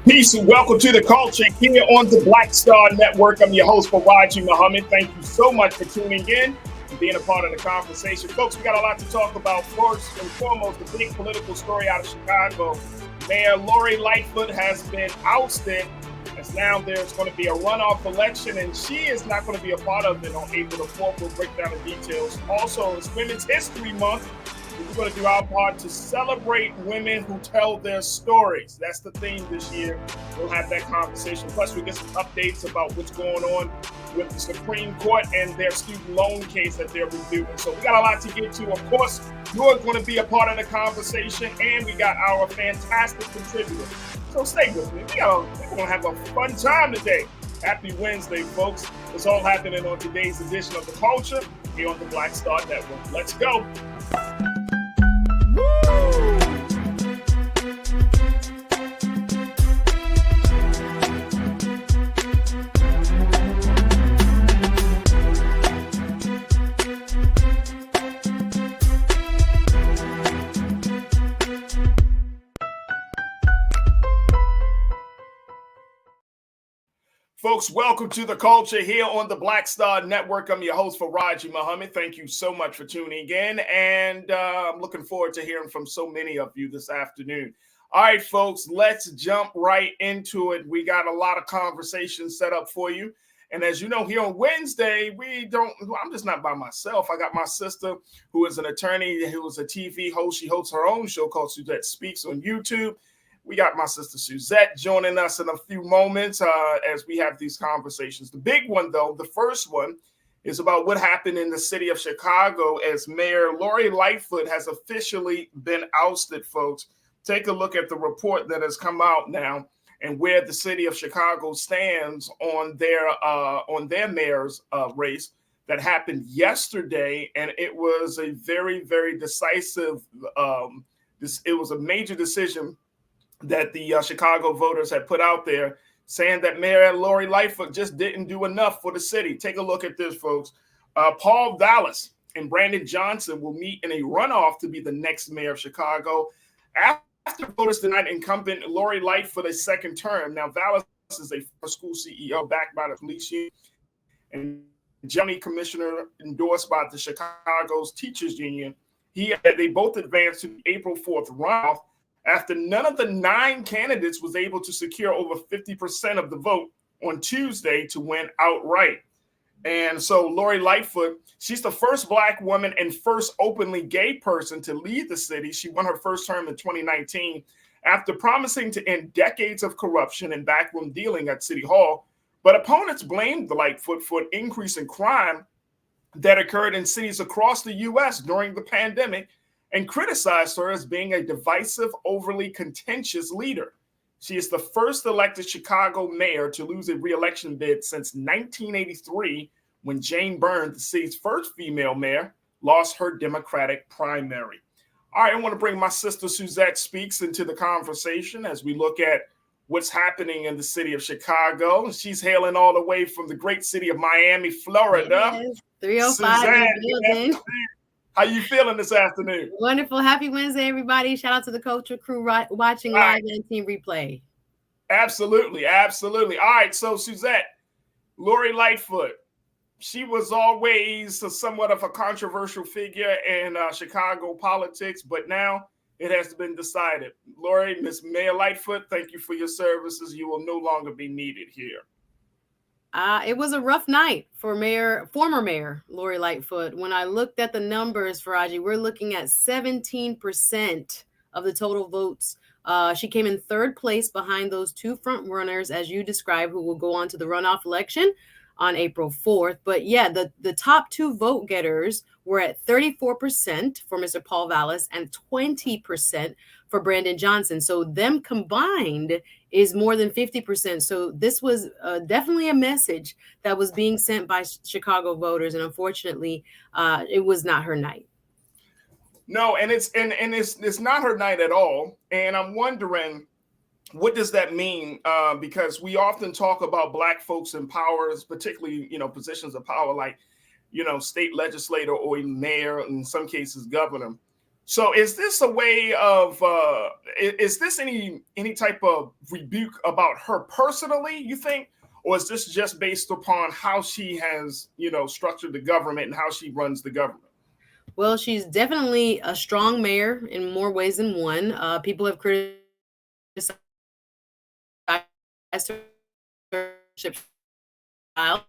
Peace and welcome to the culture here on the Black Star Network. I'm your host, Farajii Muhammad. Thank you so much for tuning in and being a part of the conversation. Folks, we got a lot to talk about. First and foremost, the big political story out of Chicago. Mayor Lori Lightfoot has been ousted, as now there's going to be a runoff election, and she is not going to be a part of it on April the 4th. We'll break down the details. Also, it's Women's History Month. We're going to do our part to celebrate women who tell their stories. That's the theme this year. We'll have that conversation. Plus, we get some updates about what's going on with the Supreme Court and their student loan case that they're reviewing. So we got a lot to get to. Of course, you're going to be a part of the conversation, and we got our fantastic contributor. So stay with me. We're going to have a fun time today. Happy Wednesday, folks. It's all happening on today's edition of The Culture here on the Black Star Network. Let's go. Folks, welcome to the culture here on the Black Star Network. I'm your host, Farajii Muhammad. Thank you so much for tuning in, and I'm looking forward to hearing from so many of you this afternoon. All right, folks, let's jump right into it. We got a lot of conversations set up for you, and as you know, here on Wednesday, I'm just not by myself. I got my sister, who is an attorney, who is a TV host. She hosts her own show called Suzette Speaks on YouTube. We got my sister Suzette joining us in a few moments as we have these conversations. The big one, though, the first one, is about what happened in the city of Chicago as Mayor Lori Lightfoot has officially been ousted, folks. Take a look at the report that has come out now and where the city of Chicago stands on their mayor's race that happened yesterday. And it was a very, very decisive, it was a major decision that the Chicago voters had put out there, saying that Mayor Lori Lightfoot just didn't do enough for the city. Take a look at this, folks. Paul Vallas and Brandon Johnson will meet in a runoff to be the next mayor of Chicago after voters denied incumbent Lori Lightfoot a second term. Now, Vallas is a school CEO backed by the police union and county commissioner endorsed by the Chicago's teachers union. They both advanced to the April 4th runoff after none of the 9 candidates was able to secure over 50% of the vote on Tuesday to win outright. And so Lori Lightfoot, she's the first Black woman and first openly gay person to lead the city. She won her first term in 2019 after promising to end decades of corruption and backroom dealing at City Hall. But opponents blamed the Lightfoot for an increase in crime that occurred in cities across the U.S. during the pandemic, and criticized her as being a divisive, overly contentious leader. She is the first elected Chicago mayor to lose a re-election bid since 1983, when Jane Byrne, the city's first female mayor, lost her Democratic primary. All right, I want to bring my sister Suzette Speaks into the conversation as we look at what's happening in the city of Chicago. She's hailing all the way from the great city of Miami, Florida. Yes, 305 Suzette, how you feeling this afternoon? Wonderful. Happy Wednesday, everybody. Shout out to the Culture crew watching live and team replay. Absolutely. Absolutely. All right. So, Suzette, Lori Lightfoot, she was always somewhat of a controversial figure in Chicago politics, but now it has been decided. Lori, Miss Mayor Lightfoot, thank you for your services. You will no longer be needed here. It was a rough night for former Mayor Lori Lightfoot. When I looked at the numbers, Farajii, we're looking at 17% of the total votes. She came in third place behind those 2 front runners, as you described, who will go on to the runoff election on April 4th. But yeah, the top 2 vote getters were at 34% for Mr. Paul Vallas and 20% for Brandon Johnson. So them combined is more than 50%. So this was definitely a message that was being sent by Chicago voters. And unfortunately, it was not her night. No, and it's not her night at all. And I'm wondering, what does that mean? Because we often talk about Black folks in power, particularly, positions of power like, state legislator or even mayor, in some cases governor. So is this a way of is this any type of rebuke about her personally, you think? Or is this just based upon how she has, structured the government and how she runs the government? Well, she's definitely a strong mayor in more ways than one. People have criticized her leadership style.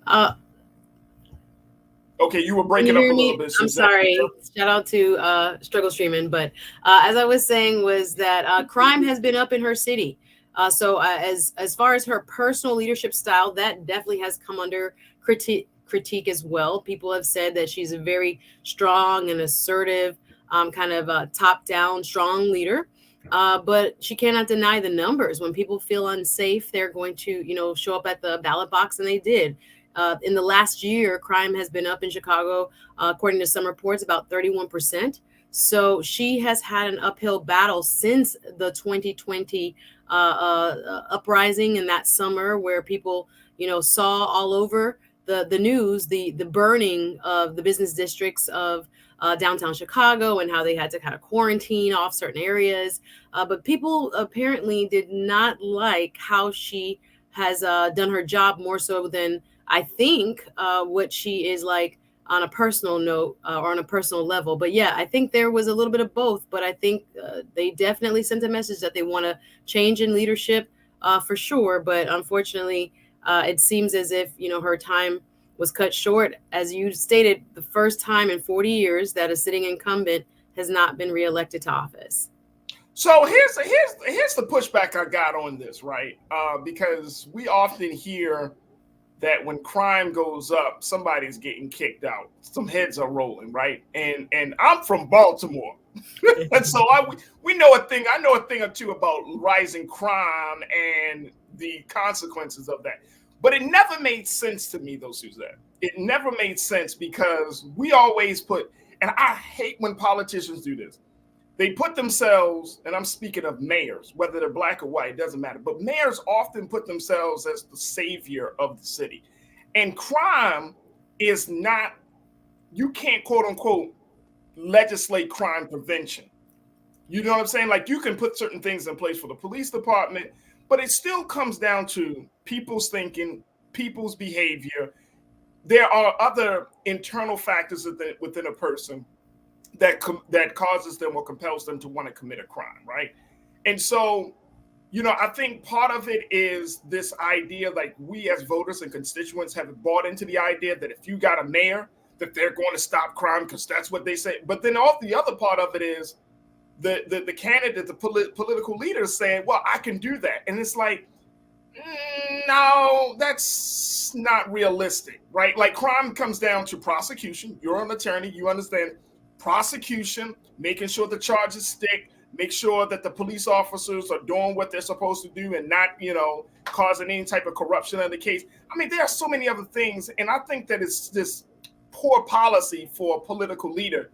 Uh, Okay, you were Can you breaking up hear a little me? bit, I'm Suzette. sorry. Shout out to Struggle Streaming. But as I was saying, was that crime has been up in her city. So as far as her personal leadership style, that definitely has come under critique as well. People have said that she's a very strong and assertive, kind of top down, strong leader. But she cannot deny the numbers. When people feel unsafe, they're going to, show up at the ballot box, and they did. In the last year, crime has been up in Chicago, according to some reports, about 31%. So she has had an uphill battle since the 2020 uprising in that summer, where people, saw all over the news the burning of the business districts of downtown Chicago, and how they had to kind of quarantine off certain areas. But people apparently did not like how she has done her job, more so than I think what she is like on a personal note, or on a personal level. But yeah, I think there was a little bit of both. But I think they definitely sent a message that they want to change in leadership, for sure. But unfortunately, it seems as if, her time was cut short. As you stated, the first time in 40 years that a sitting incumbent has not been reelected to office. So here's the pushback I got on this, right? Because we often hear that when crime goes up, somebody's getting kicked out. Some heads are rolling, right? And I'm from Baltimore, and so we know a thing. I know a thing or two about rising crime and the consequences of that. But it never made sense to me, though, Suzette. It never made sense because we always put, and I hate when politicians do this. They put themselves, and I'm speaking of mayors, whether they're black or white, it doesn't matter. But mayors often put themselves as the savior of the city. And crime is not, you can't quote unquote legislate crime prevention. You know what I'm saying? Like you can put certain things in place for the police department, but it still comes down to people's thinking, people's behavior. There are other internal factors within a person that causes them or compels them to want to commit a crime, right? And so, I think part of it is this idea, like we as voters and constituents have bought into the idea that if you got a mayor, that they're going to stop crime because that's what they say. But then all the other part of it is the candidate, the political leaders saying, well, I can do that. And it's like, no, that's not realistic, right? Like crime comes down to prosecution. You're an attorney, you understand prosecution, making sure the charges stick, make sure that the police officers are doing what they're supposed to do and not, causing any type of corruption in the case. I mean, there are so many other things. And I think that it's this poor policy for a political leader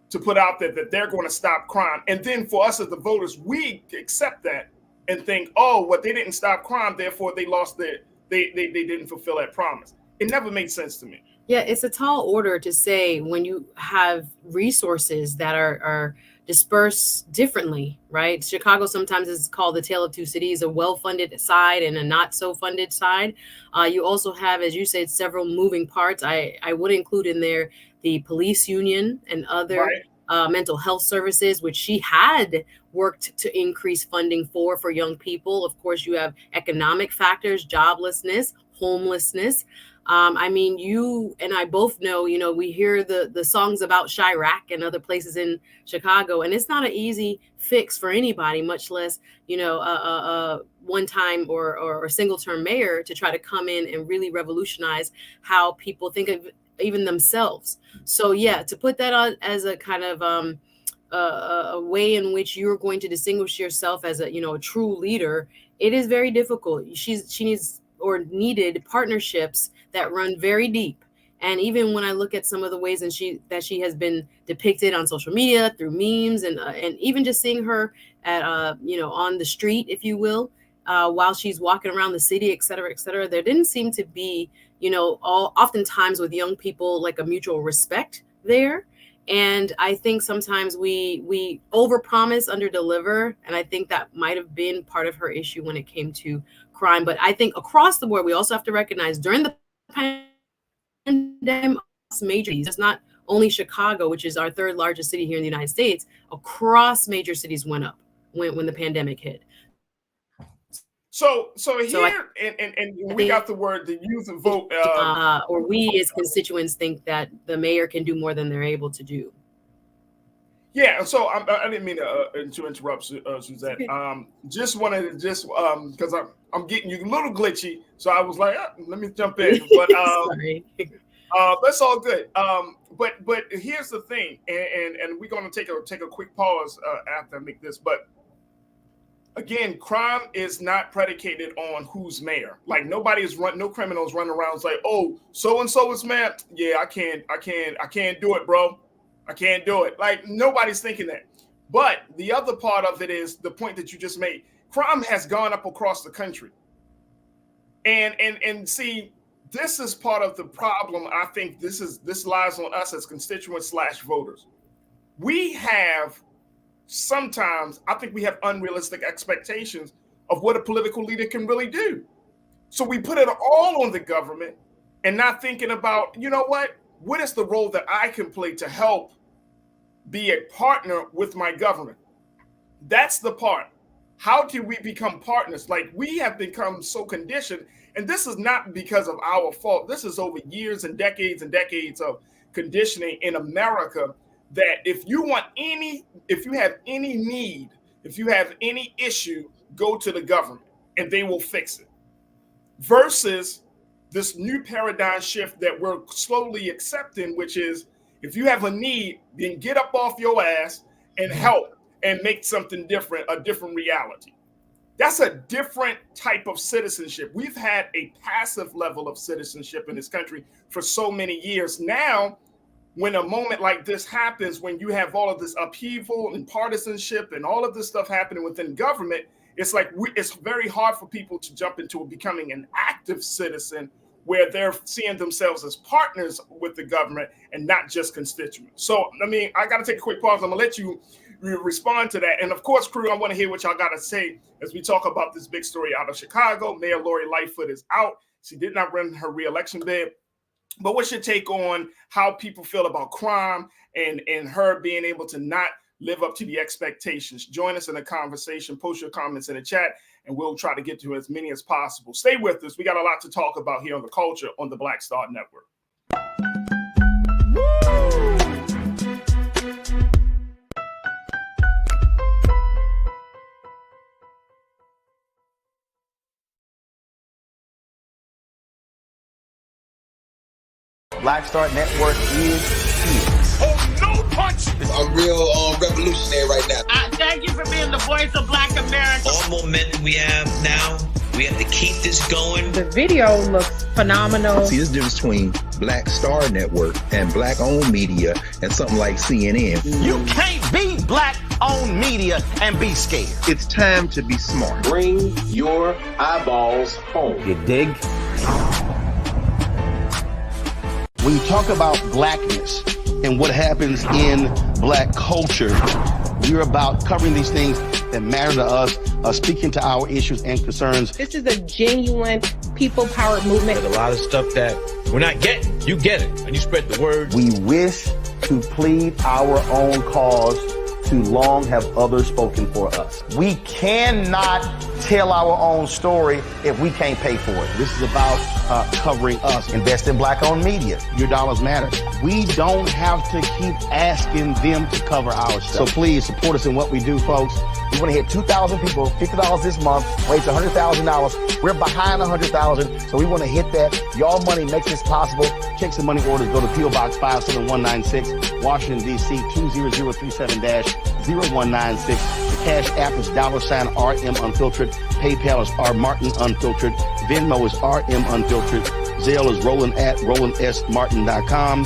to put out there that they're going to stop crime. And then for us as the voters, we accept that and think, oh, well, they didn't stop crime, therefore they lost they didn't fulfill that promise. It never made sense to me. Yeah, it's a tall order to say when you have resources that are dispersed differently, right? Chicago sometimes is called the tale of two cities, a well-funded side and a not so funded side. You also have, as you said, several moving parts. I would include in there the police union and other mental health services, which she had worked to increase funding for young people. Of course, you have economic factors, joblessness, homelessness. I mean, you and I both know, we hear the songs about Chirac and other places in Chicago, and it's not an easy fix for anybody, much less, one time or single term mayor to try to come in and really revolutionize how people think of even themselves. So yeah, to put that on as a kind of a way in which you're going to distinguish yourself as a true leader, it is very difficult. She needs or needed partnerships that run very deep. And even when I look at some of the ways that she has been depicted on social media through memes and even just seeing her at on the street, if you will, while she's walking around the city, et cetera, there didn't seem to be, oftentimes with young people, like a mutual respect there. And I think sometimes we overpromise, underdeliver, and I think that might have been part of her issue when it came to crime. But I think across the board, we also have to recognize during the pandemic, major cities, it's not only Chicago, which is our third largest city here in the United States. Across major cities went up when the pandemic hit. So here, and we got the word the youth vote. Or we as constituents think that the mayor can do more than they're able to do. Yeah, so I didn't mean to interrupt, Suzette. Just wanted to because I'm getting you a little glitchy, so I was like, let me jump in. But sorry. That's all good. But here's the thing, and we're going to take a quick pause after I make this, but. Again, crime is not predicated on who's mayor. Like no criminals running around and say, "Oh, so and so is mayor." Yeah, I can't do it, bro. I can't do it. Like nobody's thinking that. But the other part of it is the point that you just made. Crime has gone up across the country, and see, this is part of the problem. I think this lies on us as constituents / voters. We have. Sometimes I think we have unrealistic expectations of what a political leader can really do. So we put it all on the government and not thinking about, what is the role that I can play to help be a partner with my government? That's the part. How do we become partners? Like we have become so conditioned, and this is not because of our fault. This is over years and decades of conditioning in America. That if you have any need, if you have any issue, go to the government and they will fix it. Versus this new paradigm shift that we're slowly accepting, which is if you have a need, then get up off your ass and help and make something different, a different reality. That's a different type of citizenship. We've had a passive level of citizenship in this country for so many years. Now, when a moment like this happens, when you have all of this upheaval and partisanship and all of this stuff happening within government, it's like it's very hard for people to jump into becoming an active citizen where they're seeing themselves as partners with the government and not just constituents. So, I got to take a quick pause. I'm going to let you respond to that. And of course, crew, I want to hear what y'all got to say as we talk about this big story out of Chicago. Mayor Lori Lightfoot is out. She did not run her re-election bid. But what's your take on how people feel about crime and her being able to not live up to the expectations? Join us in the conversation. Post your comments in the chat, and we'll try to get to as many as possible. Stay with us. We got a lot to talk about here on The Culture on the Black Star Network. Black Star Network is here. Oh, no punch! I'm real revolutionary right now. Thank you for being the voice of Black America. All momentum we have now, we have to keep this going. The video looks phenomenal. See, there's a difference between Black Star Network and black-owned media and something like CNN. You can't be black-owned media and be scared. It's time to be smart. Bring your eyeballs home. You dig? When you talk about blackness and what happens in black culture, we're about covering these things that matter to us, speaking to our issues and concerns. This is a genuine people-powered movement. There's a lot of stuff that we're not getting. You get it, and you spread the word. We wish to plead our own cause. Too long have others spoken for us. We cannot tell our own story if we can't pay for it. This is about covering us. Invest in black-owned media. Your dollars matter. We don't have to keep asking them to cover our stuff. So please support us in what we do, folks. We want to hit 2,000 people, $50 this month, raise $100,000. We're behind 100,000, so we want to hit that. Y'all money makes this possible. Check some money orders. Go to P.O. Box 57196, Washington, D.C. 20037-0196. The Cash App is $RM Unfiltered. PayPal is R Martin Unfiltered. Venmo is RM Unfiltered. Zelle is roland@rolandsmartin.com.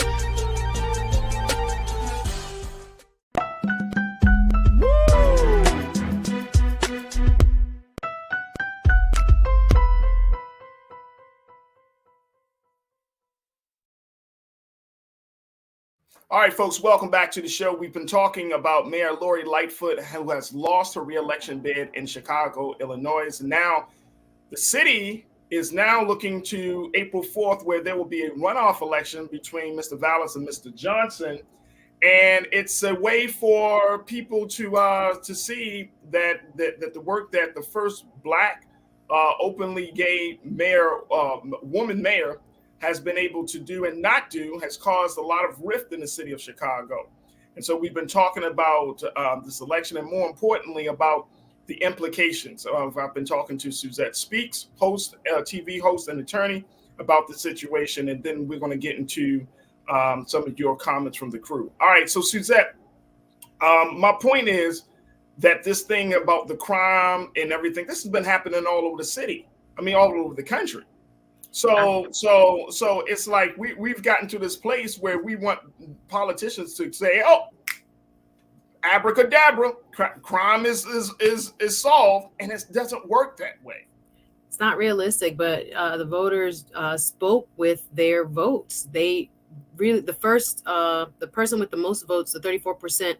All right, folks, welcome back to the show. We've been talking about Mayor Lori Lightfoot, who has lost her re-election bid in Chicago, Illinois. And now the city is now looking to April 4th, where there will be a runoff election between Mr. Vallis and Mr. Johnson. And it's a way for people to see that the work that the first Black openly gay mayor, woman mayor, has been able to do and not do has caused a lot of rift in the city of Chicago. And so we've been talking about this election, and more importantly about the implications. I've been talking to Suzette Speaks, host, TV host and attorney, about the situation, and then we're going to get into some of your comments from the crew. All right, so Suzette, my point is that this thing about the crime and everything, this has been happening all over the city. I mean, all over the country. So it's like we've gotten to this place where we want politicians to say, "Oh, abracadabra, crime is solved," and it doesn't work that way. It's not realistic, but the voters spoke with their votes. They really, the person with the most votes, the 34%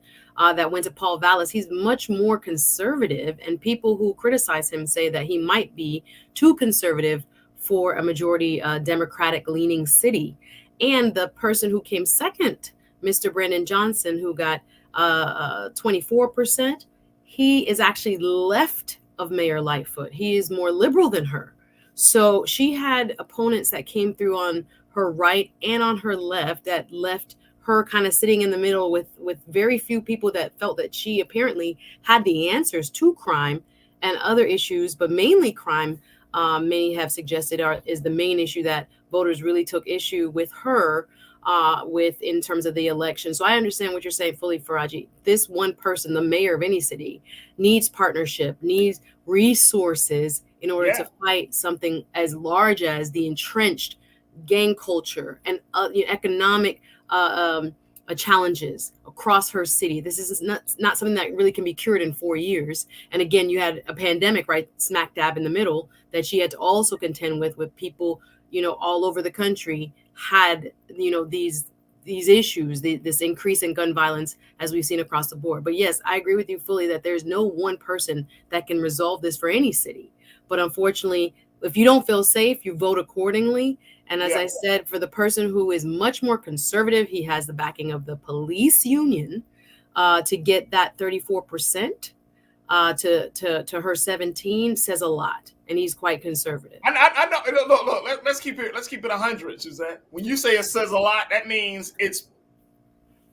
that went to Paul Vallis, he's much more conservative, and people who criticize him say that he might be too conservative for a majority Democratic leaning city. And the person who came second, Mr. Brandon Johnson, who got 24%, he is actually left of Mayor Lightfoot. He is more liberal than her. So she had opponents that came through on her right and on her left that left her kind of sitting in the middle with very few people that felt that she apparently had the answers to crime and other issues, but mainly crime. Many have suggested is the main issue that voters really took issue with her with in terms of the election. So I understand what you're saying fully, Farajii. This one person, the mayor of any city, needs partnership, needs resources in order to fight something as large as the entrenched gang culture and economic challenges across her city. This is not something that really can be cured in 4 years. And again, you had a pandemic right smack dab in the middle that she had to also contend with people, all over the country had, these issues, this increase in gun violence as we've seen across the board. But yes, I agree with you fully that there's no one person that can resolve this for any city. But unfortunately, if you don't feel safe, you vote accordingly. And as I said, for the person who is much more conservative, he has the backing of the police union to get that 34% to her 17 says a lot. And he's quite conservative. I know. Look, let's keep it 100, Suzette. When you say it says a lot, that means it's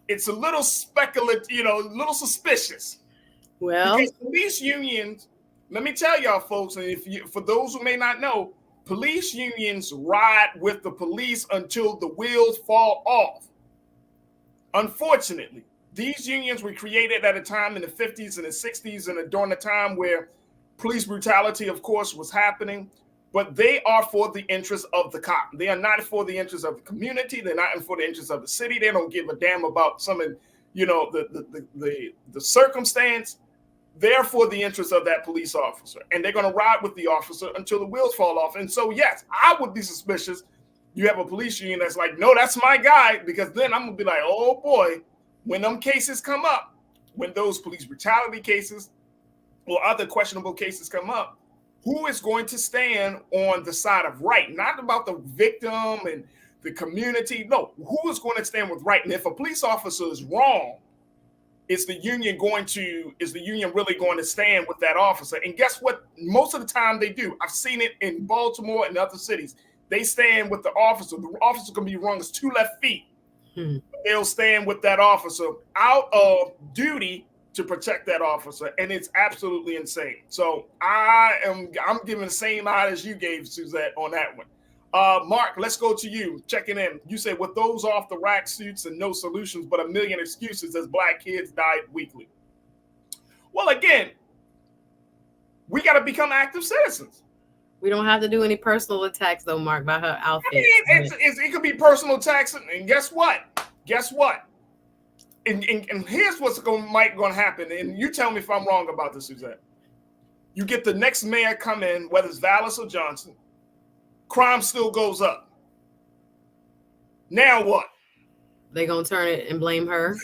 a little speculative, a little suspicious. Well, because police unions, let me tell y'all folks, and for those who may not know, police unions ride with the police until the wheels fall off. Unfortunately, these unions were created at a time in the 50s and the 60s and during a time where police brutality, of course, was happening, but they are for the interest of the cop. They are not for the interest of the community. They're not for the interest of the city. They don't give a damn about some of, the circumstance. They're for the interest of that police officer, and they're going to ride with the officer until the wheels fall off. And so, yes, I would be suspicious. You have a police union that's like, no, that's my guy, because then I'm going to be like, oh boy, when them cases come up, when those police brutality cases or other questionable cases come up, who is going to stand on the side of right? Not about the victim and the community. No, who is going to stand with right? And if a police officer is wrong, is the union really going to stand with that officer? And guess what? Most of the time they do. I've seen it in Baltimore and other cities. They stand with the officer. The officer can be wrong as 2 left feet. They'll stand with that officer out of duty to protect that officer, and it's absolutely insane. So I'm giving the same eye as you gave, Suzette, on that one. Mark, let's go to you. Checking in. You say, with those off the rack suits and no solutions but a million excuses as Black kids died weekly. Well, again, we got to become active citizens. We don't have to do any personal attacks though, Mark, by her outfit. I mean, it could be personal attacks, and guess what? And here's what's might going to happen. And you tell me if I'm wrong about this, Suzette. You get the next mayor come in, whether it's Vallis or Johnson, crime still goes up. Now what? They gonna turn it and blame her.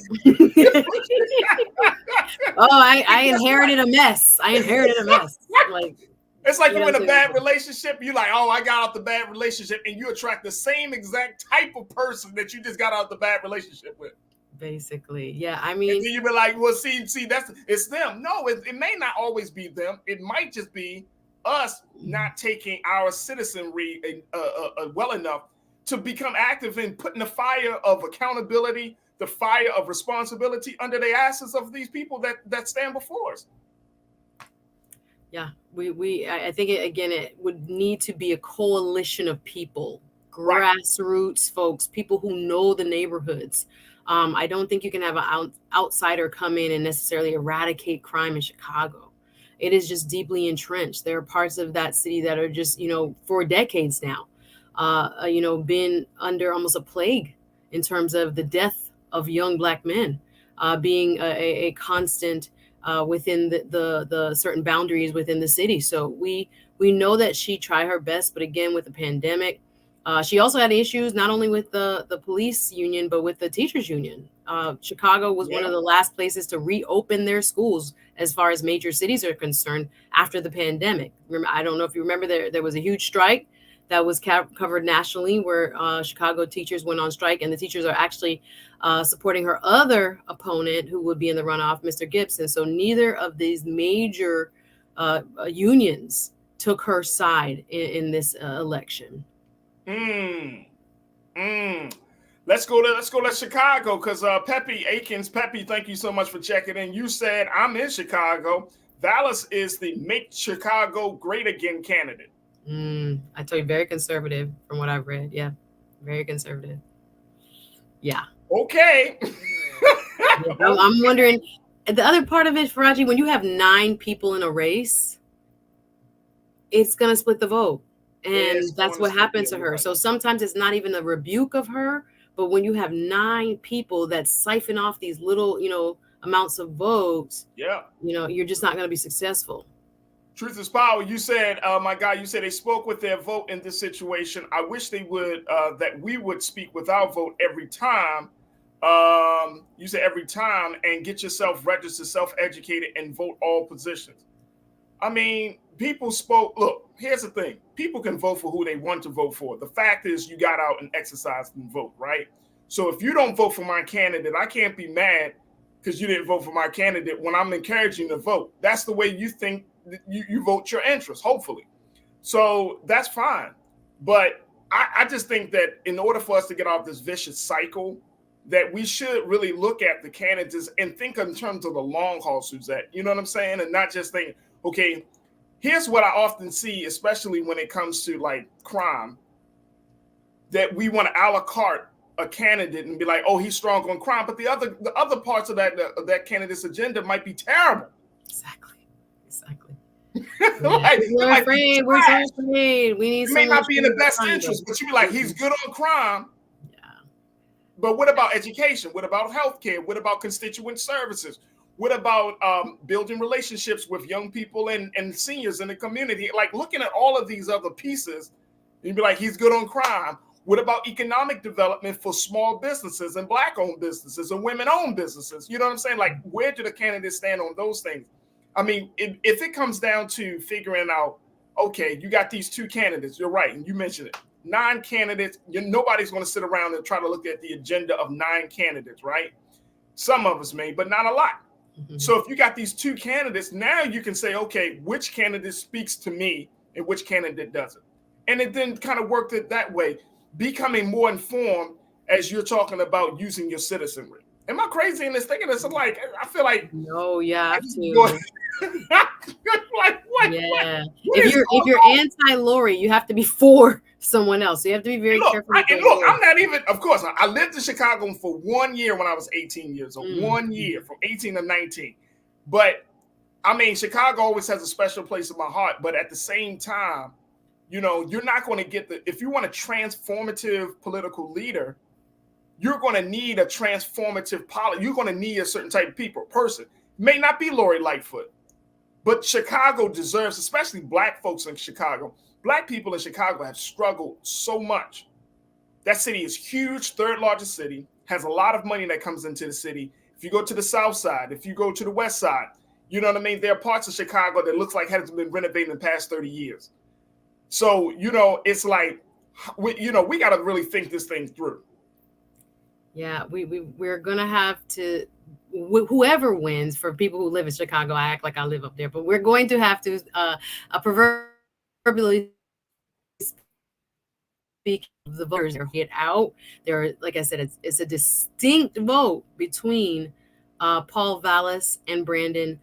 I inherited a mess. Like, it's like you're in a bad relationship. You're like, oh, I got out the bad relationship, and you attract the same exact type of person that you just got out the bad relationship with. Basically, yeah. I mean, and then you be like, well, see, it's them. No, it may not always be them. It might just be us not taking our citizenry well enough to become active in putting the fire of accountability, the fire of responsibility under the asses of these people that stand before us. Yeah, I think it would need to be a coalition of people, grassroots folks, people who know the neighborhoods. I don't think you can have an outsider come in and necessarily eradicate crime in Chicago. It is just deeply entrenched. There are parts of that city that are just, for decades now, been under almost a plague in terms of the death of young Black men being a constant within the certain boundaries within the city. So we know that she tried her best, but again, with the pandemic, she also had issues not only with the police union, but with the teachers union. Chicago was one of the last places to reopen their schools as far as major cities are concerned after the pandemic. I don't know if you remember, there was a huge strike that was covered nationally where Chicago teachers went on strike, and the teachers are actually supporting her other opponent who would be in the runoff, Mr. Gibson. So neither of these major unions took her side in this election. Let's go to Chicago, because Pepe Akins, thank you so much for checking in. You said, I'm in Chicago. Vallis is the Make Chicago Great Again candidate. I tell you, very conservative from what I've read. Yeah, very conservative. Yeah. Okay. I'm wondering, the other part of it, Farajii, when you have 9 people in a race, it's going to split the vote. And that's what happened to her. Right. So sometimes it's not even a rebuke of her, but when you have 9 people that siphon off these little, amounts of votes, you're just not going to be successful. Truth is power. You said, my guy, you said they spoke with their vote in this situation. I wish they would, that we would speak with our vote every time. You said every time, and get yourself registered, self-educated, and vote all positions. I mean, people spoke. Look, here's the thing. People can vote for who they want to vote for. The fact is you got out and exercised and vote, right? So if you don't vote for my candidate, I can't be mad because you didn't vote for my candidate when I'm encouraging you to vote. That's the way you think you vote your interest, hopefully. So that's fine. But I just think that in order for us to get off this vicious cycle, that we should really look at the candidates and think in terms of the long haul, Suzette. You know what I'm saying? And not just think, okay, here's what I often see, especially when it comes to like crime, that we want to a la carte a candidate and be like, oh, he's strong on crime. But the other parts of that candidate's agenda might be terrible. Exactly. We're afraid. We're so afraid. We need. It may not be in the best interest, but you be like, he's good on crime. Yeah. But what about education? What about healthcare? What about constituent services? What about building relationships with young people and seniors in the community? Like looking at all of these other pieces, you'd be like, he's good on crime. What about economic development for small businesses and Black-owned businesses and women-owned businesses? You know what I'm saying? Like, where do the candidates stand on those things? I mean, if it comes down to figuring out, okay, you got these 2 candidates, you're right, and you mentioned it, 9 candidates, nobody's going to sit around and try to look at the agenda of 9 candidates, right? Some of us may, but not a lot. Mm-hmm. So if you got these 2 candidates, now you can say, okay, which candidate speaks to me and which candidate doesn't? And it then kind of worked it that way, becoming more informed as you're talking about using your citizenry. Am I crazy in this thinking this? I'm like, I feel like no, you have to. Like, what? Yeah. If you're anti-Lori, you have to be for someone else. So you have to be very careful. I'm not even. Of course, I lived in Chicago for 1 year when I was 18 years old. 1 year, from 18 to 19. But I mean, Chicago always has a special place in my heart. But at the same time, You know, you're not going to get if you want a transformative political leader, you're going to need a transformative policy. You're going to need a certain type of person. May not be Lori Lightfoot, but Chicago deserves, especially black folks in Chicago. Black people in Chicago have struggled so much. That city is huge, third largest city, has a lot of money that comes into the city. If you go to the south side, if you go to the west side, you know what I mean? There are parts of Chicago that looks like hasn't been renovated in the past 30 years. So, you know, it's like, we got to really think this thing through. Yeah, we're going to have to, whoever wins, for people who live in Chicago, I act like I live up there, but we're going to have to proverbially speak of the voters get out. There are, like I said, it's a distinct vote between Paul Vallis and Brandon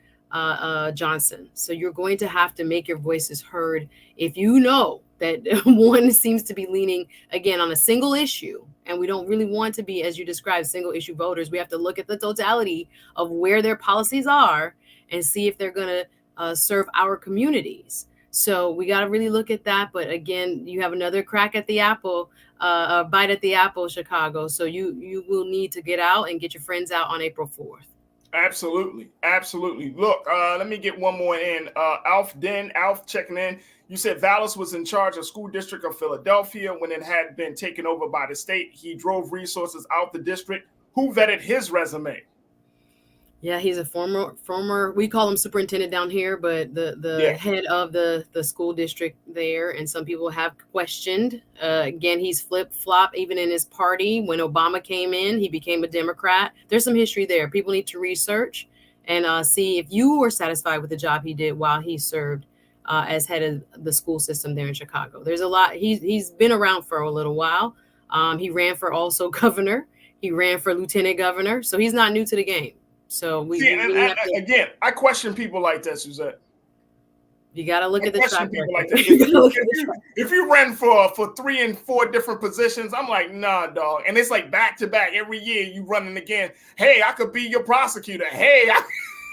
Johnson. So you're going to have to make your voices heard. If you know that one seems to be leaning, again, on a single issue, and we don't really want to be, as you described, single issue voters, we have to look at the totality of where their policies are and see if they're going to serve our communities. So we got to really look at that. But again, you have another crack at the apple, a bite at the apple, Chicago. So you will need to get out and get your friends out on April 4th. Absolutely. Absolutely. Look, let me get one more in. Alf checking in. You said Vallis was in charge of school district of Philadelphia when it had been taken over by the state. He drove resources out the district. Who vetted his resume? Yeah, he's a former, we call him superintendent down here, but the head of the school district there. And some people have questioned, again, he's flip-flop even in his party. When Obama came in, he became a Democrat. There's some history there. People need to research and see if you were satisfied with the job he did while he served as head of the school system there in Chicago. There's a lot. He's been around for a little while. He ran for also governor. He ran for lieutenant governor. So he's not new to the game. So again, I question people like that, Suzette. You got to look at the track record. Like that. If you ran for 3 and 4 different positions, I'm like, nah, dog. And it's like back to back every year you running again. Hey, I could be your prosecutor. Hey,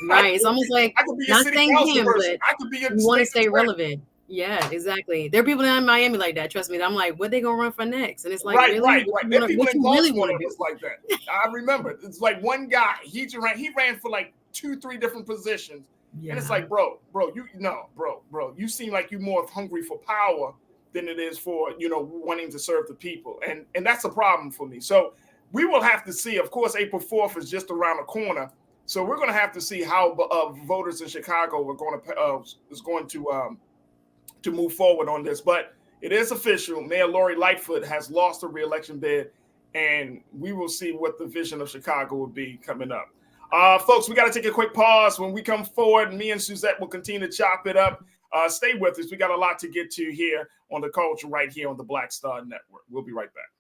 right. It's almost like I could be not saying him, person. I could be your you want to stay relevant. Yeah, exactly. There are people in Miami like that. Trust me. I'm like, what they gonna run for next? And it's like, right. There are people in Baltimore was like that. I remember. It's like one guy. He ran for like 2-3 different positions, and it's like, bro, you seem like you're more hungry for power than it is for wanting to serve the people, and that's a problem for me. So we will have to see. Of course, April 4th is just around the corner, so we're going to have to see how voters in Chicago are going to move forward on this. But it is official. Mayor Lori Lightfoot has lost a re-election bid, and we will see what the vision of Chicago will be coming up. Folks, we got to take a quick pause. When we come forward, me and Suzette will continue to chop it up. Stay with us. We got a lot to get to here on The Culture right here on the Black Star Network. We'll be right back.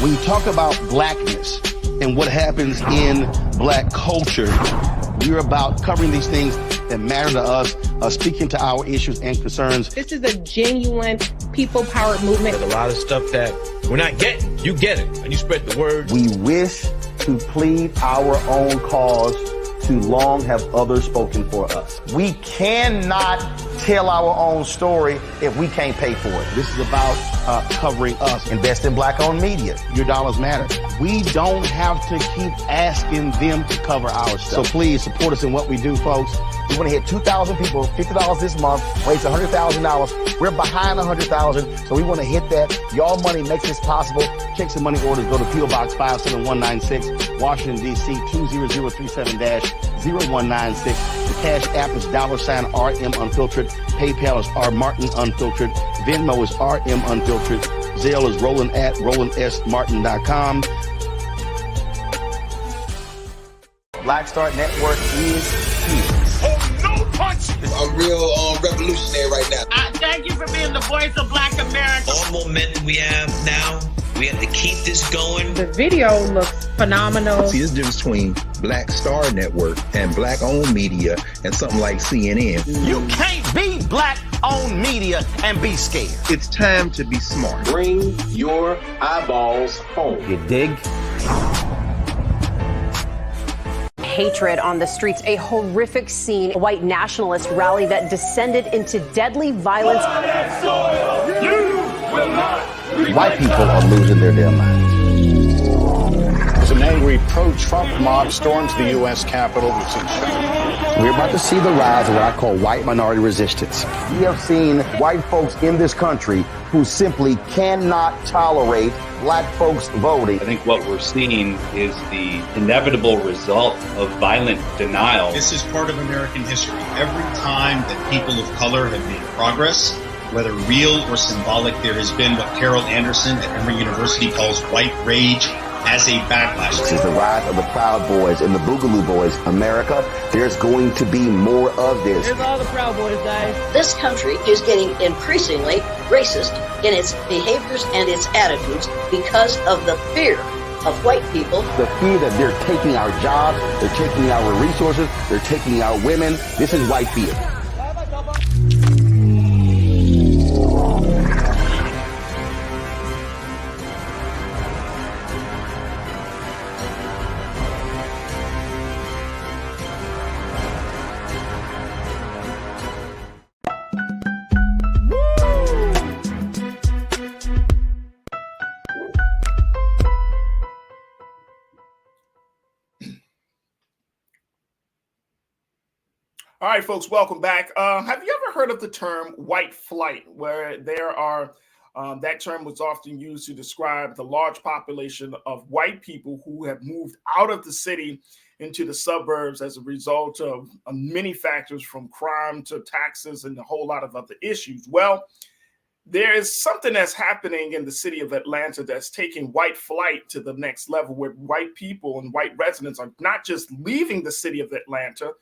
When you talk about blackness and what happens in black culture, we're about covering these things that matter to us, speaking to our issues and concerns. This is a genuine people-powered movement. There's a lot of stuff that we're not getting. You get it, and you spread the word. We wish to plead our own cause. Too long have others spoken for us. We cannot tell our own story if we can't pay for it. This is about covering us. Invest in black-owned media. Your dollars matter. We don't have to keep asking them to cover our stuff. So please support us in what we do, folks. We want to hit 2,000 people, $50 this month, raise $100,000. We're behind 100,000, so we want to hit that. Y'all money makes this possible. Checks and money orders go to P.O. Box 57196, Washington, D.C. 20037-0196. The Cash App is $RM Unfiltered. PayPal is R Martin Unfiltered. Venmo is RM Unfiltered. Zelle is Roland at RolandSMartin.com. Black Star Network is here. Oh, no punch! I'm real revolutionary right now. Thank you for being the voice of Black America. All momentum we have now, we have to keep this going. The video looks phenomenal. See, there's a difference between Black Star Network and black-owned media and something like CNN. You can't be black own media and be scared. It's time to be smart. Bring your eyeballs home. You dig? Hatred on the streets, a horrific scene, a white nationalist rally that descended into deadly violence. White people are losing their damn minds. An angry pro-Trump mob storms the U.S. Capitol. We're about to see the rise of what I call white minority resistance. We have seen white folks in this country who simply cannot tolerate black folks voting. I think what we're seeing is the inevitable result of violent denial. This is part of American history. Every time that people of color have made progress, whether real or symbolic, there has been what Carol Anderson at Emory University calls white rage as a backlash. This is the rise of the Proud Boys and the Boogaloo Boys. America, there's going to be more of this. Here's all the Proud Boys, guys. This country is getting increasingly racist in its behaviors and its attitudes because of the fear of white people. The fear that they're taking our jobs, they're taking our resources, they're taking our women. This is white fear. All right, folks, welcome back. Have you ever heard of the term white flight, where there are that term was often used to describe the large population of white people who have moved out of the city into the suburbs as a result of many factors, from crime to taxes and a whole lot of other issues? Well, there is something that's happening in the city of Atlanta that's taking white flight to the next level, where white people and white residents are not just leaving the city of Atlanta,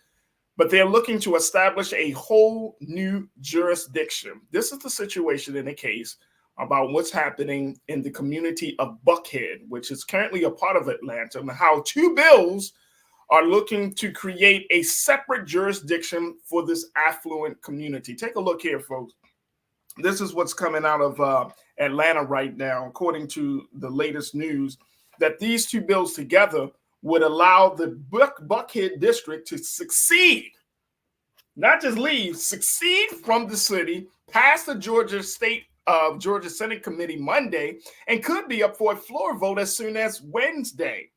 but they're looking to establish a whole new jurisdiction. This is the situation in the case about what's happening in the community of Buckhead, which is currently a part of Atlanta, and how two bills are looking to create a separate jurisdiction for this affluent community. Take a look here, folks. This is what's coming out of Atlanta right now, according to the latest news, that these two bills together would allow the Buckhead district to succeed, not just leave, succeed from the city, pass the Georgia Senate Committee Monday, and could be up for a floor vote as soon as Wednesday.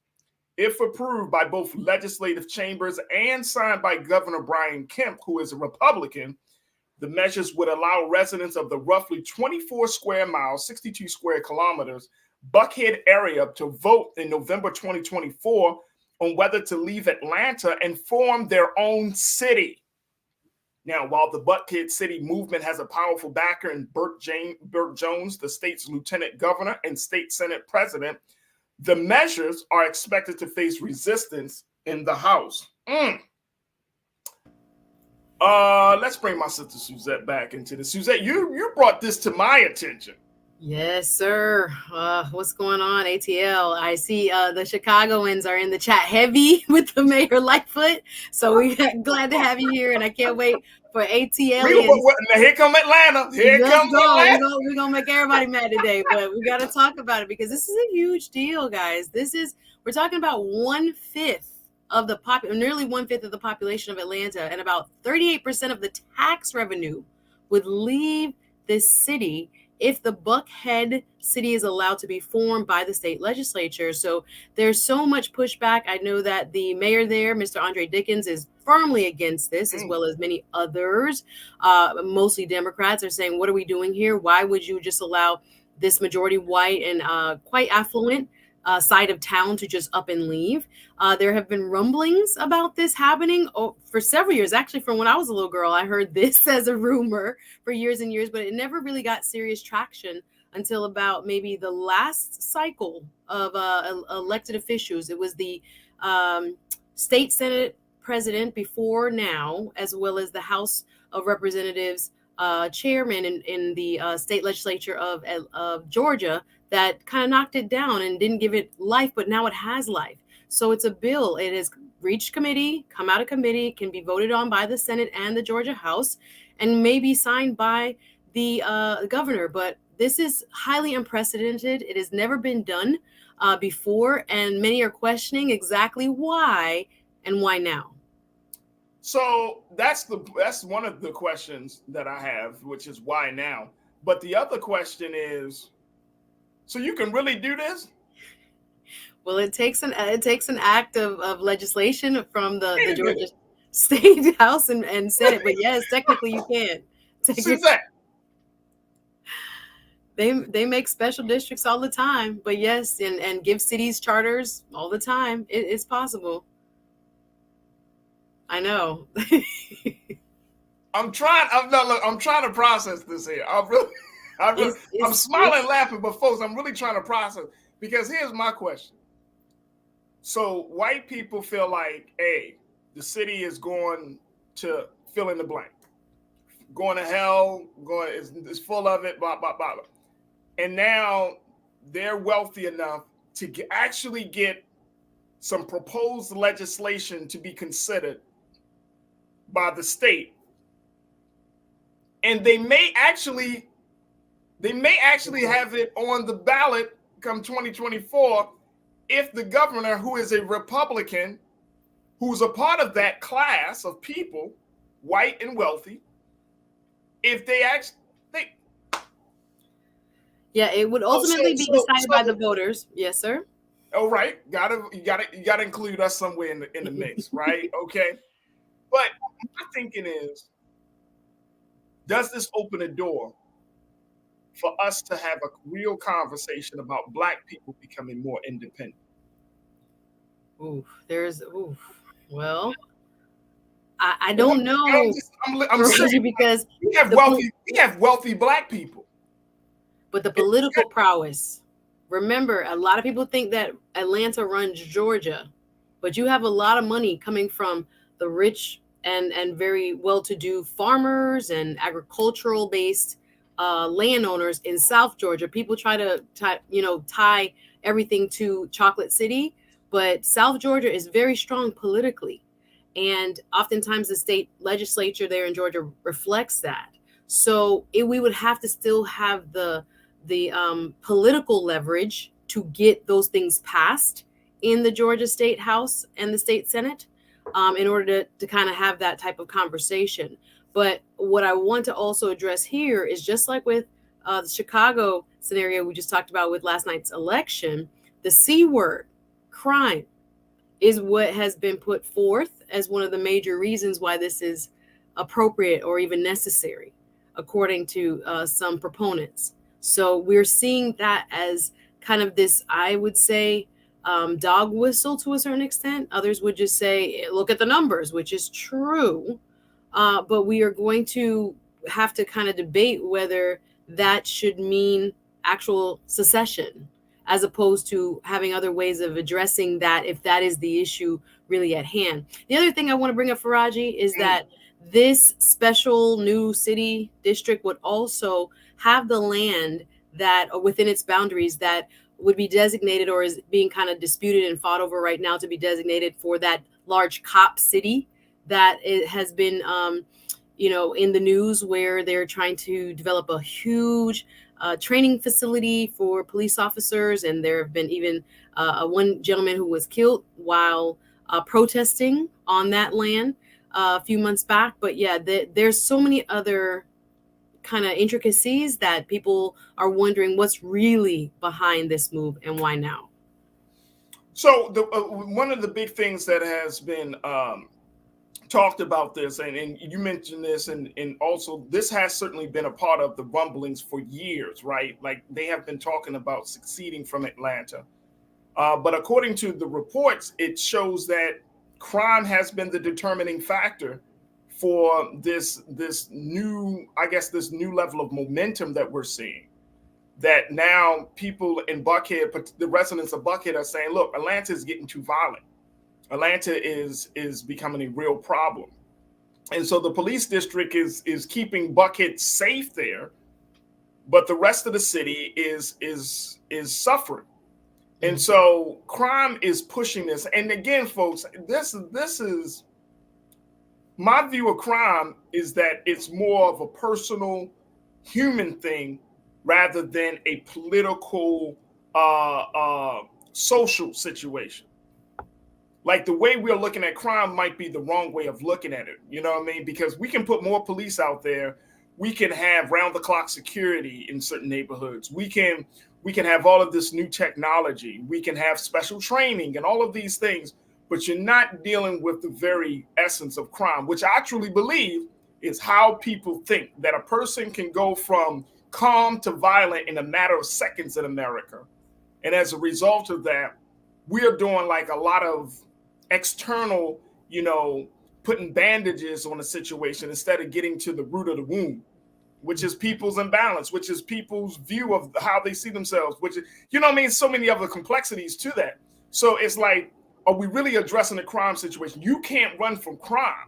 If approved by both legislative chambers and signed by Governor Brian Kemp, who is a Republican, the measures would allow residents of the roughly 24 square miles, 62 square kilometers, Buckhead area to vote in November 2024 on whether to leave Atlanta and form their own city. Now, while the Buckhead City movement has a powerful backer in Burt Jones, the state's lieutenant governor and state senate president, the measures are expected to face resistance in the House. Let's bring my sister Suzette back into this. Suzette, you brought this to my attention. Yes, sir. What's going on, ATL? I see the Chicagoans are in the chat heavy with the Mayor Lightfoot. So we're glad to have you here, and I can't wait for ATL. Here come Atlanta. Here comes Atlanta. We're going to make everybody mad today, but we got to talk about it because this is a huge deal, guys. We're talking about nearly 1/5 of the population of Atlanta, and about 38% of the tax revenue would leave this city if the Buckhead city is allowed to be formed by the state legislature. So there's so much pushback. I know that the mayor there, Mr. Andre Dickens, is firmly against this, as well as many others, mostly Democrats, are saying, what are we doing here? Why would you just allow this majority white and quite affluent side of town to just up and leave? There have been rumblings about this happening for several years. Actually, from when I was a little girl, I heard this as a rumor for years and years, but it never really got serious traction until about maybe the last cycle of elected officials. It was the state senate president before now, as well as the House of Representatives chairman in the state legislature of Georgia, that kind of knocked it down and didn't give it life, but now it has life. So it's a bill. It has reached committee, come out of committee, can be voted on by the Senate and the Georgia House. and maybe signed by the governor. But this is highly unprecedented. It has never been done before, and many are questioning exactly why and why now. So that's one of the questions that I have, which is why now. But the other question is, so you can really do this? Well, it takes an act of legislation from the Georgia State House and Senate. But yes, technically you can. They make special districts all the time. But yes, and give cities charters all the time. It's possible. I know. I'm trying to process this here. I'm smiling, laughing, but folks, I'm really trying to process, because here's my question. So white people feel like, hey, the city is going to fill in the blank, going to hell, it's full of it, blah, blah, blah. And now they're wealthy enough to actually get some proposed legislation to be considered by the state, and they may actually have it on the ballot come 2024 if the governor, who is a Republican, who's a part of that class of people, white and wealthy, if they actually it would ultimately be decided by the voters. Yes, sir. Oh, right. You gotta include us somewhere in the mix, right? Okay. But my thinking is, does this open a door for us to have a real conversation about Black people becoming more independent? Well, I don't know. I'm saying, because we have wealthy Black people. But the political prowess. Remember, a lot of people think that Atlanta runs Georgia, but you have a lot of money coming from the rich and very well-to-do farmers and agricultural-based landowners in South Georgia. People try to tie everything to Chocolate City, but South Georgia is very strong politically, and oftentimes the state legislature there in Georgia reflects that. So we would have to still have the political leverage to get those things passed in the Georgia State House and the State Senate in order to kind of have that type of conversation. But what I want to also address here is, just like with the Chicago scenario we just talked about with last night's election, the C word, crime, is what has been put forth as one of the major reasons why this is appropriate or even necessary, according to some proponents. So we're seeing that as kind of this, I would say, dog whistle to a certain extent. Others would just say, look at the numbers, which is true. But we are going to have to kind of debate whether that should mean actual secession, as opposed to having other ways of addressing that, if that is the issue really at hand. The other thing I want to bring up, Farajii, is that this special new city district would also have the land that within its boundaries that would be designated, or is being kind of disputed and fought over right now, to be designated for that large cop city that it has been, in the news, where they're trying to develop a huge training facility for police officers. And there have been even one gentleman who was killed while protesting on that land a few months back. But yeah, there's so many other kind of intricacies that people are wondering what's really behind this move and why now. So one of the big things that has been talked about this, and you mentioned this, and also this has certainly been a part of the rumblings for years, right? Like, they have been talking about seceding from Atlanta. But according to the reports, it shows that crime has been the determining factor for this new level of momentum that we're seeing. That now people in Buckhead, the residents of Buckhead, are saying, look, Atlanta is getting too violent. Atlanta is becoming a real problem. And so the police district is keeping Buckhead safe there, but the rest of the city is suffering. And so crime is pushing this. And again, folks, this is my view of crime is that it's more of a personal, human thing rather than a political, social situation. Like the way we're looking at crime might be the wrong way of looking at it. You know what I mean? Because we can put more police out there. We can have round-the-clock security in certain neighborhoods. We can have all of this new technology. We can have special training and all of these things. But you're not dealing with the very essence of crime, which I truly believe is how people think that a person can go from calm to violent in a matter of seconds in America. And as a result of that, we're doing like a lot of external, putting bandages on a situation instead of getting to the root of the wound, which is people's imbalance, which is people's view of how they see themselves, which is, so many other complexities to that. So it's like, are we really addressing the crime situation? You can't run from crime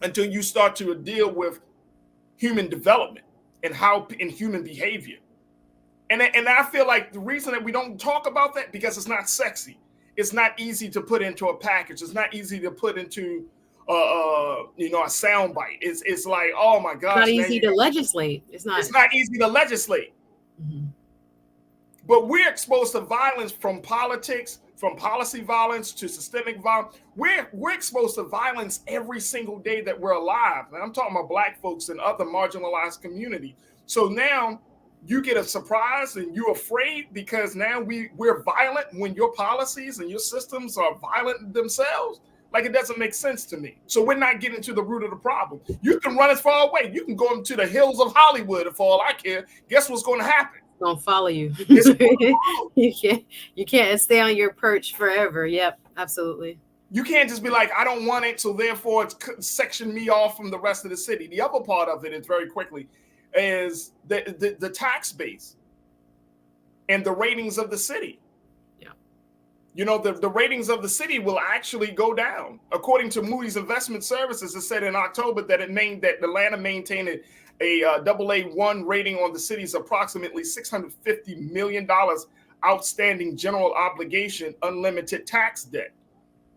until you start to deal with human development and human behavior. And I feel like the reason that we don't talk about that, because it's not sexy. It's not easy to put into a package. It's not easy to put into a soundbite. It's like, oh my gosh. It's not easy to legislate. It's not easy to legislate. Mm-hmm. But we're exposed to violence from politics, from policy violence to systemic violence. We're exposed to violence every single day that we're alive. And I'm talking about Black folks and other marginalized communities. So now you get a surprise and you're afraid because now we're violent when your policies and your systems are violent themselves. Like, it doesn't make sense to me. So we're not getting to the root of the problem. You can run as far away. You can go into the hills of Hollywood for all I care. Guess what's going to happen? Gonna follow you. You can't stay on your perch forever. Yep, absolutely. You can't just be like, I don't want it, so therefore it's section me off from the rest of the city. The other part of it is very quickly is the tax base and the ratings of the city. Yeah. The ratings of the city will actually go down. According to Moody's Investment Services, it said in October that Atlanta maintained a AA1 rating on the city's approximately $650 million outstanding general obligation unlimited tax debt.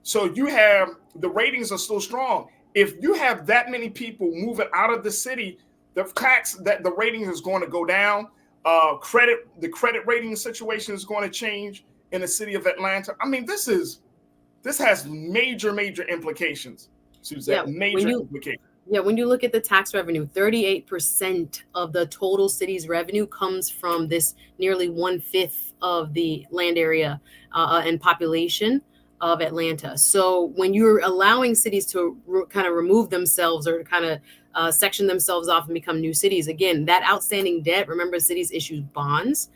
So you have, the ratings are still strong. If you have that many people moving out of the city, the rating is going to go down. The credit rating situation is going to change in the city of Atlanta. I mean, this has major implications, Suzette. Major implications. Yeah, when you look at the tax revenue, 38% of the total city's revenue comes from this nearly 1/5 of the land area and population of Atlanta. So when you're allowing cities to kind of remove themselves or kind of section themselves off and become new cities, again, that outstanding debt, remember, cities issue bonds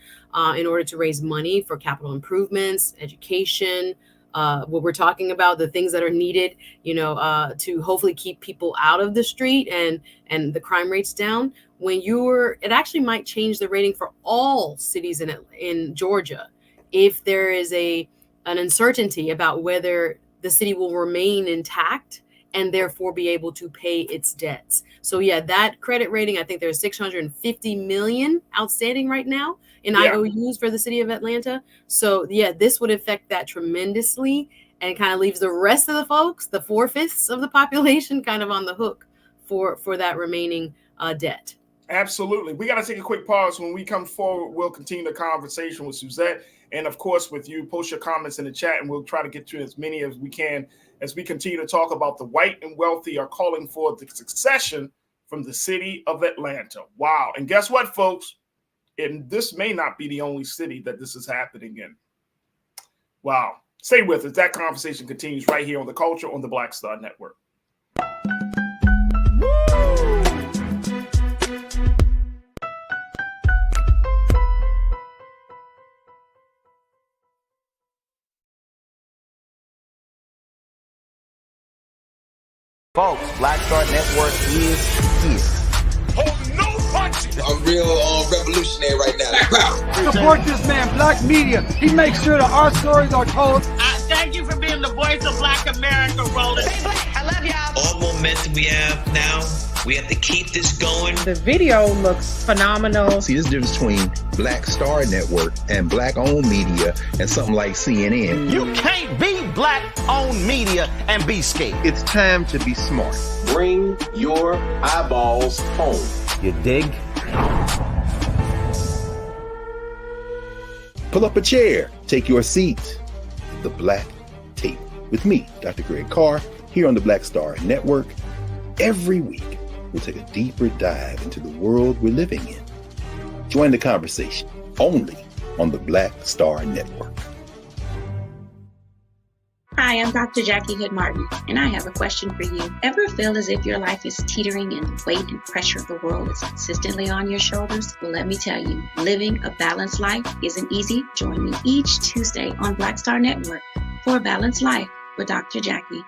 in order to raise money for capital improvements, education, what we're talking about, the things that are needed, to hopefully keep people out of the street and the crime rates down. It actually might change the rating for all cities in Georgia if there is an uncertainty about whether the city will remain intact and therefore be able to pay its debts. So yeah, that credit rating, I think there's $650 million outstanding right now in IOUs for the city of Atlanta. So yeah, this would affect that tremendously and kind of leaves the rest of the folks, the 4/5 of the population, kind of on the hook for that remaining debt. Absolutely. We got to take a quick pause. When we come forward, we'll continue the conversation with Suzette and of course with you. Post your comments in the chat and we'll try to get to as many as we can as we continue to talk about the white and wealthy are calling for the succession from the city of Atlanta. Wow. And guess what, folks? This may not be the only city that this is happening in. Wow. Stay with us. That conversation continues right here on The Culture on the Black Star Network. Folks, Black Star Network is here. Oh, no punches! I'm real revolutionary right now. Support this man, Black Media. He makes sure that our stories are told. Thank you for being the voice of Black America, Roland. Stay black. I love y'all. All momentum we have now We have to keep this going. The video looks phenomenal. See, there's a difference between Black Star Network and black-owned media and something like CNN. You can't be black-owned media and be scared. It's time to be smart. Bring your eyeballs home. You dig? Pull up a chair. Take your seat. The Black Tape. With me, Dr. Greg Carr, here on the Black Star Network. Every week, we'll take a deeper dive into the world we're living in. Join the conversation only on the Black Star Network. Hi, I'm Dr. Jackie Hood Martin, and I have a question for you. Ever feel as if your life is teetering and the weight and pressure of the world is consistently on your shoulders? Well, let me tell you, living a balanced life isn't easy. Join me each Tuesday on Black Star Network for A Balanced Life with Dr. Jackie.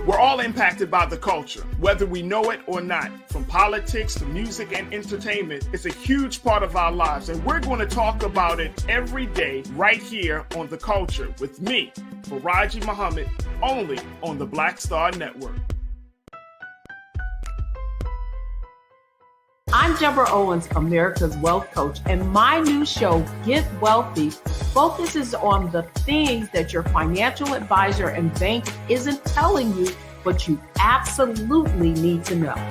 We're all impacted by the culture, whether we know it or not. From politics to music and entertainment, it's a huge part of our lives, and we're going to talk about it every day right here on The Culture with me, Farajii Muhammad, only on the Black Star Network. I'm Deborah Owens, America's Wealth Coach, and my new show, Get Wealthy, focuses on the things that your financial advisor and bank isn't telling you, but you absolutely need to know.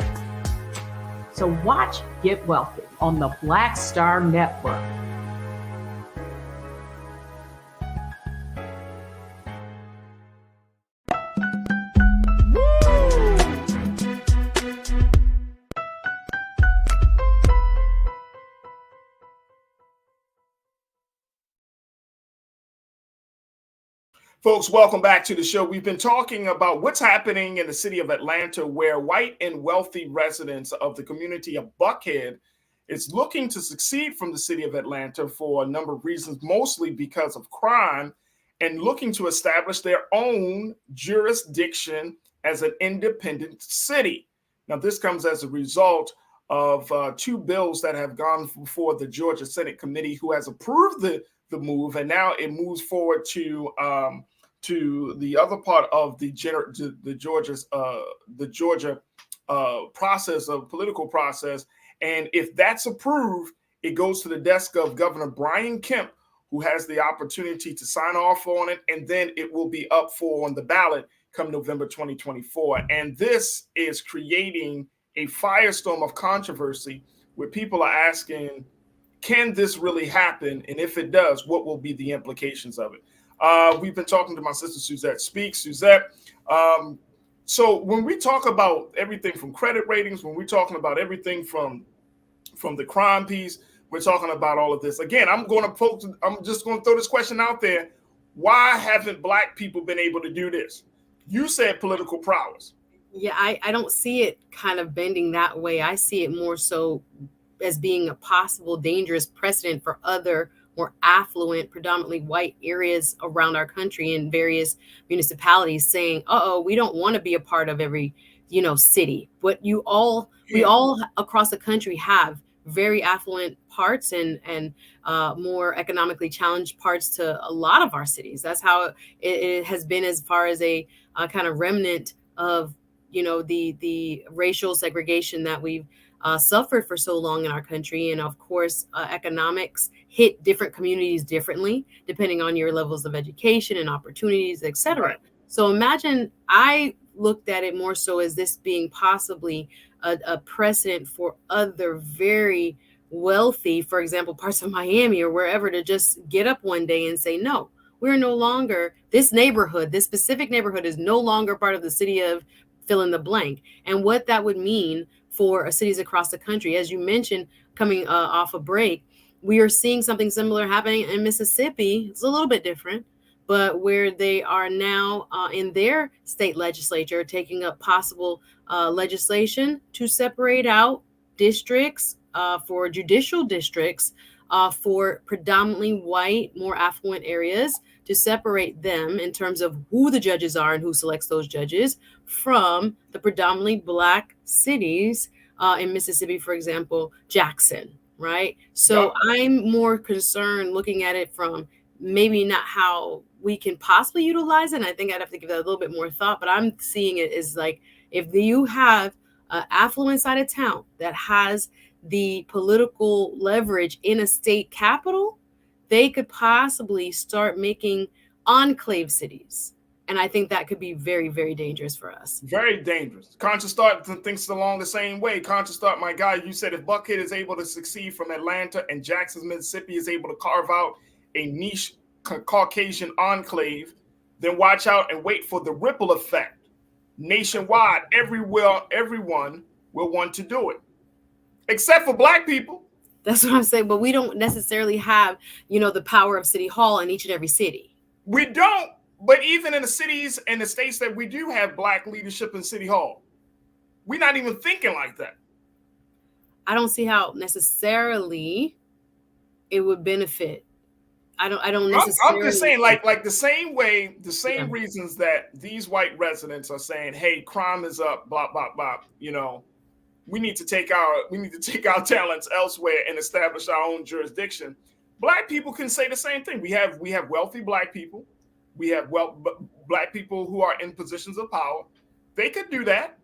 So watch Get Wealthy on the Black Star Network. Folks, welcome back to the show. We've been talking about what's happening in the city of Atlanta, where white and wealthy residents of the community of Buckhead is looking to succeed from the city of Atlanta for a number of reasons, mostly because of crime, and looking to establish their own jurisdiction as an independent city. Now, this comes as a result of two bills that have gone before the Georgia Senate Committee, who has approved the move, and now it moves forward to the other part of the Georgia process of political process. And if that's approved, it goes to the desk of Governor Brian Kemp, who has the opportunity to sign off on it, and then it will be up for on the ballot come November 2024. And this is creating a firestorm of controversy where people are asking, can this really happen? And if it does, what will be the implications of it? We've been talking to my sister, Suzette Speaks. Suzette, so when we talk about everything from credit ratings, when we're talking about everything from the crime piece, we're talking about all of this. Again, I'm just going to throw this question out there. Why haven't Black people been able to do this? You said political prowess. Yeah, I don't see it kind of bending that way. I see it more so as being a possible dangerous precedent for other more affluent, predominantly white areas around our country in various municipalities saying, we don't want to be a part of every, city. But we all across the country have very affluent parts and more economically challenged parts to a lot of our cities. That's how it has been as far as a kind of remnant of, the racial segregation that we've suffered for so long in our country. And of course, economics hit different communities differently, depending on your levels of education and opportunities, et cetera. Right. So imagine, I looked at it more so as this being possibly a precedent for other very wealthy, for example, parts of Miami or wherever, to just get up one day and say, no, we're no longer, this specific neighborhood is no longer part of the city of fill in the blank. And what that would mean for cities across the country. As you mentioned, coming off a break, we are seeing something similar happening in Mississippi. It's a little bit different, but where they are now in their state legislature taking up possible legislation to separate out districts for judicial districts for predominantly white, more affluent areas, to separate them in terms of who the judges are and who selects those judges from the predominantly Black cities in Mississippi, for example, Jackson, right? So I'm more concerned looking at it from maybe not how we can possibly utilize it. And I think I'd have to give that a little bit more thought, but I'm seeing it as like, if you have an affluent side of town that has the political leverage in a state capital, they could possibly start making enclave cities. And I think that could be very, very dangerous for us. Very dangerous. Conscious Thought thinks along the same way. Conscious Thought, my guy, you said if Buckhead is able to succeed from Atlanta and Jackson, Mississippi is able to carve out a niche Caucasian enclave, then watch out and wait for the ripple effect. Nationwide, everyone will want to do it, except for Black people. That's what I'm saying. But we don't necessarily have, the power of City Hall in each and every city. We don't. But even in the cities and the states that we do have Black leadership in City Hall, we're not even thinking like that. I don't see how necessarily it would benefit. I don't necessarily. I'm just saying, like the same way, the same reasons that these white residents are saying, "Hey, crime is up," blah blah blah. We need to take our talents elsewhere and establish our own jurisdiction. Black people can say the same thing. We have wealthy Black people. We have Black people who are in positions of power. They could do that.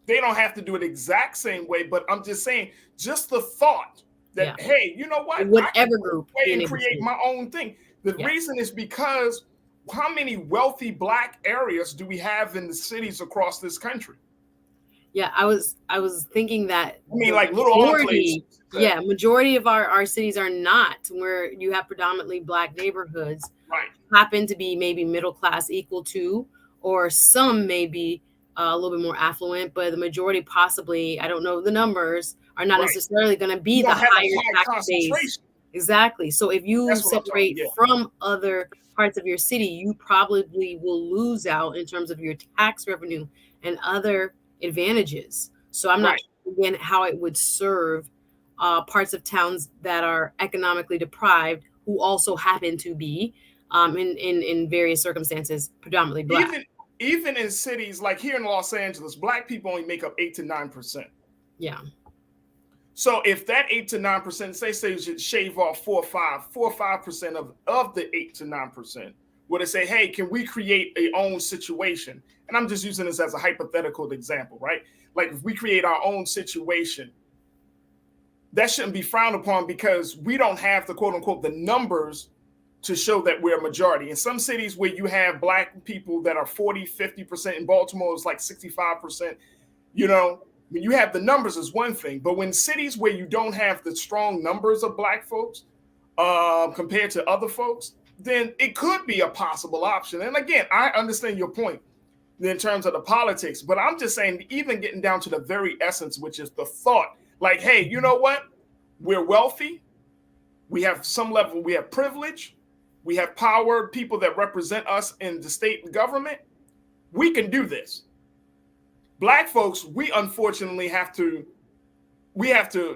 They don't have to do it exact same way, but I'm just saying, just the thought that, hey, you know what? Whatever group. And create my own thing. The reason is because how many wealthy Black areas do we have in the cities across this country? Yeah, I was thinking that. I mean, like little enclaves. Yeah, majority of our cities are not where you have predominantly Black neighborhoods. Right. Happen to be maybe middle class equal to, or some may be a little bit more affluent, but the majority possibly, I don't know the numbers, are not necessarily going to be the higher tax base. Exactly. So if you separate from other parts of your city, you probably will lose out in terms of your tax revenue and other advantages. So I'm not sure, again, how it would serve parts of towns that are economically deprived, who also happen to be in various circumstances predominantly Black. Even in cities like here in Los Angeles, Black people only make up 8 to 9%. Yeah. So if that 8 to 9%, say you should shave off 4 or 5% of the 8 to 9%, would it say, hey, can we create a own situation? And I'm just using this as a hypothetical example, right? Like if we create our own situation, that shouldn't be frowned upon because we don't have the quote unquote the numbers to show that we're a majority. In some cities where you have Black people that are 40, 50%, in Baltimore it's like 65%, when you have the numbers is one thing, but when cities where you don't have the strong numbers of Black folks compared to other folks, then it could be a possible option. And again, I understand your point in terms of the politics, but I'm just saying, even getting down to the very essence, which is the thought, like, hey, you know what? We're wealthy. We have some level, we have privilege. We have power, people that represent us in the state government. We can do this. Black folks, we unfortunately have to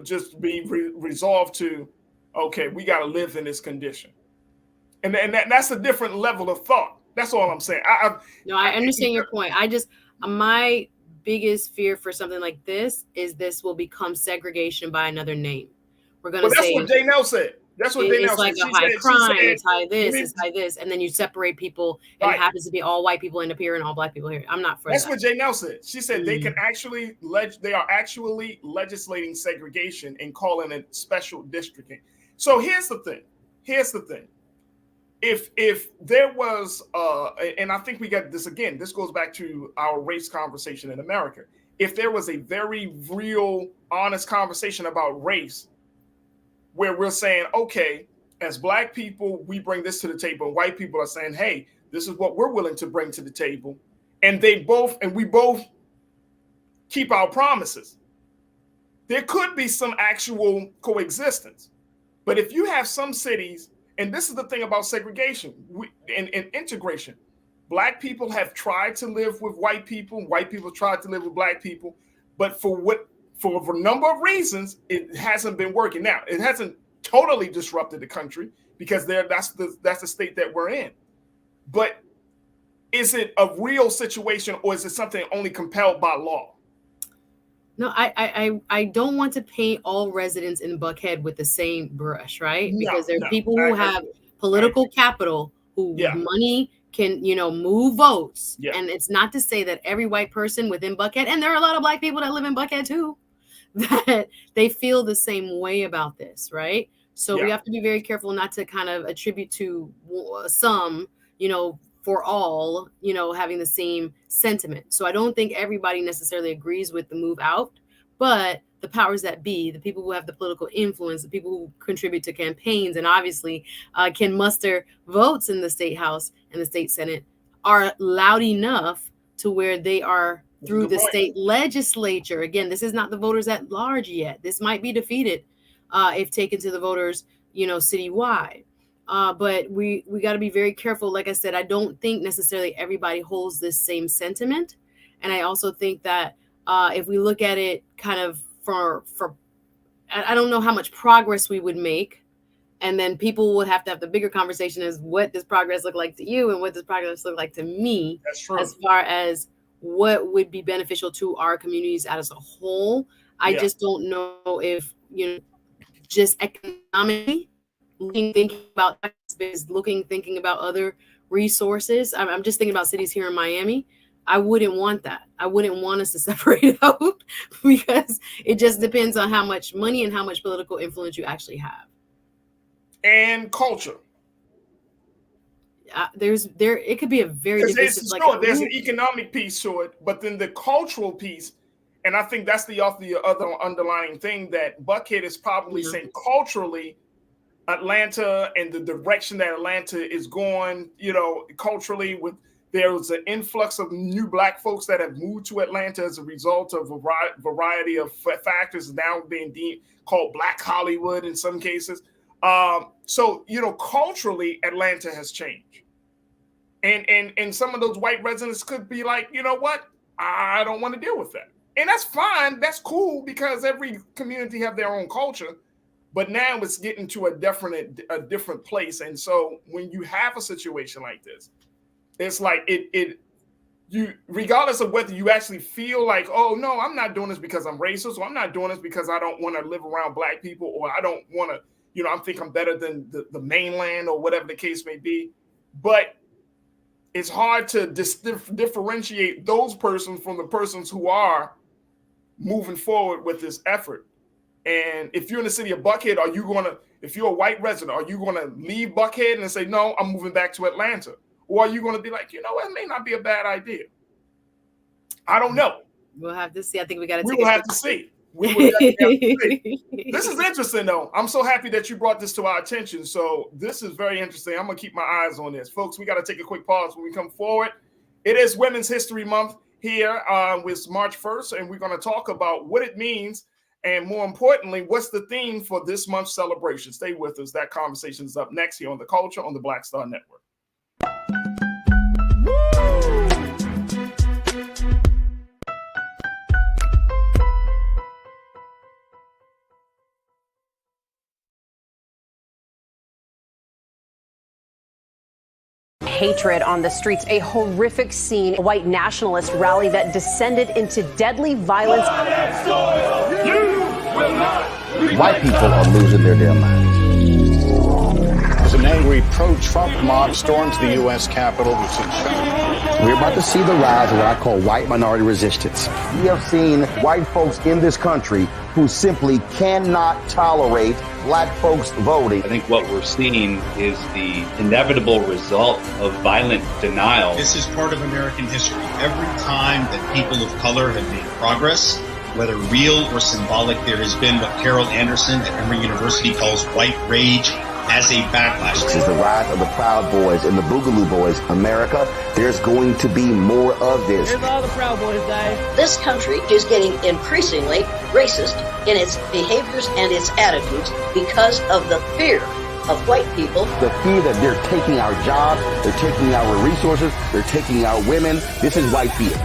just be resolved to, okay, we got to live in this condition. And that's a different level of thought. That's all I'm saying. I understand your point. My biggest fear for something like this is this will become segregation by another name. We're going to say. That's what Janelle said. That's what it's like a high crime, it's high this, it's high this, and then you separate people, and it happens to be all white people end up here and all Black people here. I'm not for that. That's what Janelle said. She said they can actually they are actually legislating segregation and calling it special districting. So here's the thing. If there was, and I think we got this again, this goes back to our race conversation in America. If there was a very real, honest conversation about race, where we're saying, okay, as Black people, we bring this to the table, and white people are saying, hey, this is what we're willing to bring to the table, and we both keep our promises. There could be some actual coexistence. But if you have some cities, and this is the thing about segregation and integration, Black people have tried to live with white people tried to live with Black people, but for a number of reasons, it hasn't been working. Now, it hasn't totally disrupted the country because that's the state that we're in. But is it a real situation, or is it something only compelled by law? No, I don't want to paint all residents in Buckhead with the same brush, right? Because there are people who have political capital who with money can, move votes. Yeah. And it's not to say that every white person within Buckhead, and there are a lot of black people that live in Buckhead too, that they feel the same way about this, right? So we have to be very careful not to kind of attribute to some, for all, having the same sentiment. So I don't think everybody necessarily agrees with the move out, but the powers that be, the people who have the political influence, the people who contribute to campaigns and obviously can muster votes in the state house and the state senate, are loud enough to where they are through the state legislature. Again, this is not the voters at large yet. This might be defeated if taken to the voters, citywide. But we got to be very careful. Like I said, I don't think necessarily everybody holds this same sentiment. And I also think that if we look at it kind of for I don't know how much progress we would make. And then people would have to have the bigger conversation is what does progress look like to you and what does progress look like to me? That's true. As far as what would be beneficial to our communities as a whole. I just don't know if, just economically thinking about other resources. I'm just thinking about cities here in Miami. I wouldn't want that. I wouldn't want us to separate out because it just depends on how much money and how much political influence you actually have. And culture. It could be a very divisive. There's an economic piece to it, but then the cultural piece, and I think that's the other underlying thing that Buckhead is probably saying culturally, Atlanta and the direction that Atlanta is going, culturally there was an influx of new black folks that have moved to Atlanta as a result of a variety of factors now being called Black Hollywood in some cases. So, culturally, Atlanta has changed. And some of those white residents could be like, you know what? I don't want to deal with that. And that's fine. That's cool because every community have their own culture. But now it's getting to a different place. And so when you have a situation like this, it's like you, regardless of whether you actually feel like, oh, no, I'm not doing this because I'm racist, or I'm not doing this because I don't want to live around black people, or I don't want to, I think I'm better than the mainland or whatever the case may be. But it's hard to differentiate those persons from the persons who are moving forward with this effort. And if you're in the city of Buckhead, if you're a white resident, are you going to leave Buckhead and say, no, I'm moving back to Atlanta? Or are you going to be like, it may not be a bad idea? I don't know. We'll have to see. I think we got to We will have to see. We will definitely have to see. This is interesting, though. I'm so happy that you brought this to our attention. So this is very interesting. I'm going to keep my eyes on this. Folks, we got to take a quick pause when we come forward. It is Women's History Month here with March 1st, and we're going to talk about what it means. And more importantly, what's the theme for this month's celebration? Stay with us. That conversation is up next here on The Culture on the Black Star Network. Hatred on the streets, a horrific scene, a white nationalist rally that descended into deadly violence. White people are losing their damn minds. As an angry pro-Trump mob storms the U.S. Capitol, we're about to see the rise of what I call white minority resistance. We have seen white folks in this country who simply cannot tolerate black folks voting. I think what we're seeing is the inevitable result of violent denial. This is part of American history. Every time that people of color have made progress, whether real or symbolic, there has been what Carol Anderson at Emory University calls white rage as a backlash. This is the rise of the Proud Boys and the Boogaloo Boys. America, there's going to be more of this. Here's all the Proud Boys, Dave. This country is getting increasingly racist in its behaviors and its attitudes because of the fear of white people. The fear that they're taking our jobs, they're taking our resources, they're taking our women. This is white fear.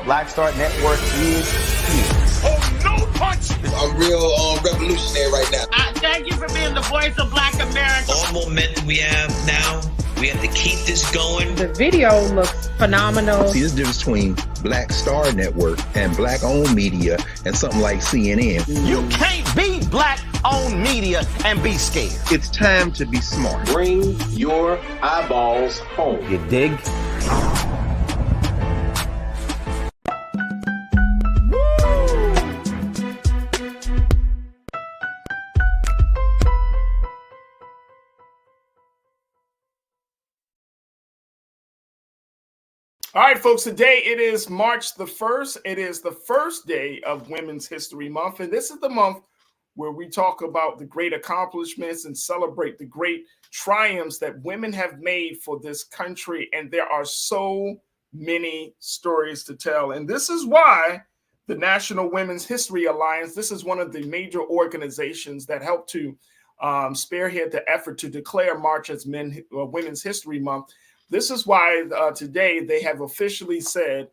Black Star Network is here. Oh, no punch! I I'm real revolutionary right now. Thank you for being the voice of Black America. All momentum we have now, we have to keep this going. The video looks phenomenal. See, there's a difference between Black Star Network and Black-owned media and something like CNN. You can't be Black-owned media and be scared. It's time to be smart. Bring your eyeballs home. You dig? All right, folks, today it is March the 1st. It is the first day of Women's History Month, and this is the month where we talk about the great accomplishments and celebrate the great triumphs that women have made for this country, and there are so many stories to tell. And this is why the National Women's History Alliance, this is one of the major organizations that help to spearhead the effort to declare March as Women's History Month. This is why today they have officially said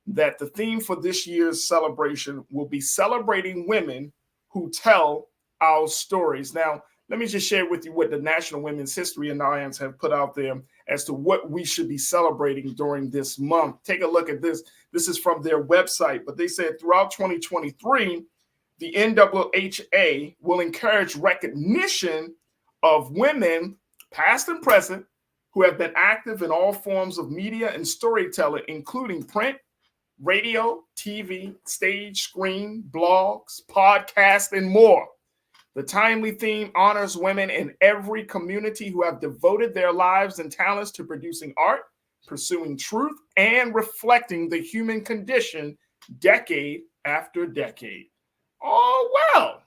that the theme for this year's celebration will be celebrating women who tell our stories. Now, let me just share with you what the National Women's History Alliance have put out there as to what we should be celebrating during this month. Take a look at this. This is from their website, but they said throughout 2023, the NWHA will encourage recognition of women, past and present, who have been active in all forms of media and storytelling, including print, radio, TV, stage, screen, blogs, podcasts, and more. The timely theme honors women in every community who have devoted their lives and talents to producing art, pursuing truth, and reflecting the human condition decade after decade. Oh, well,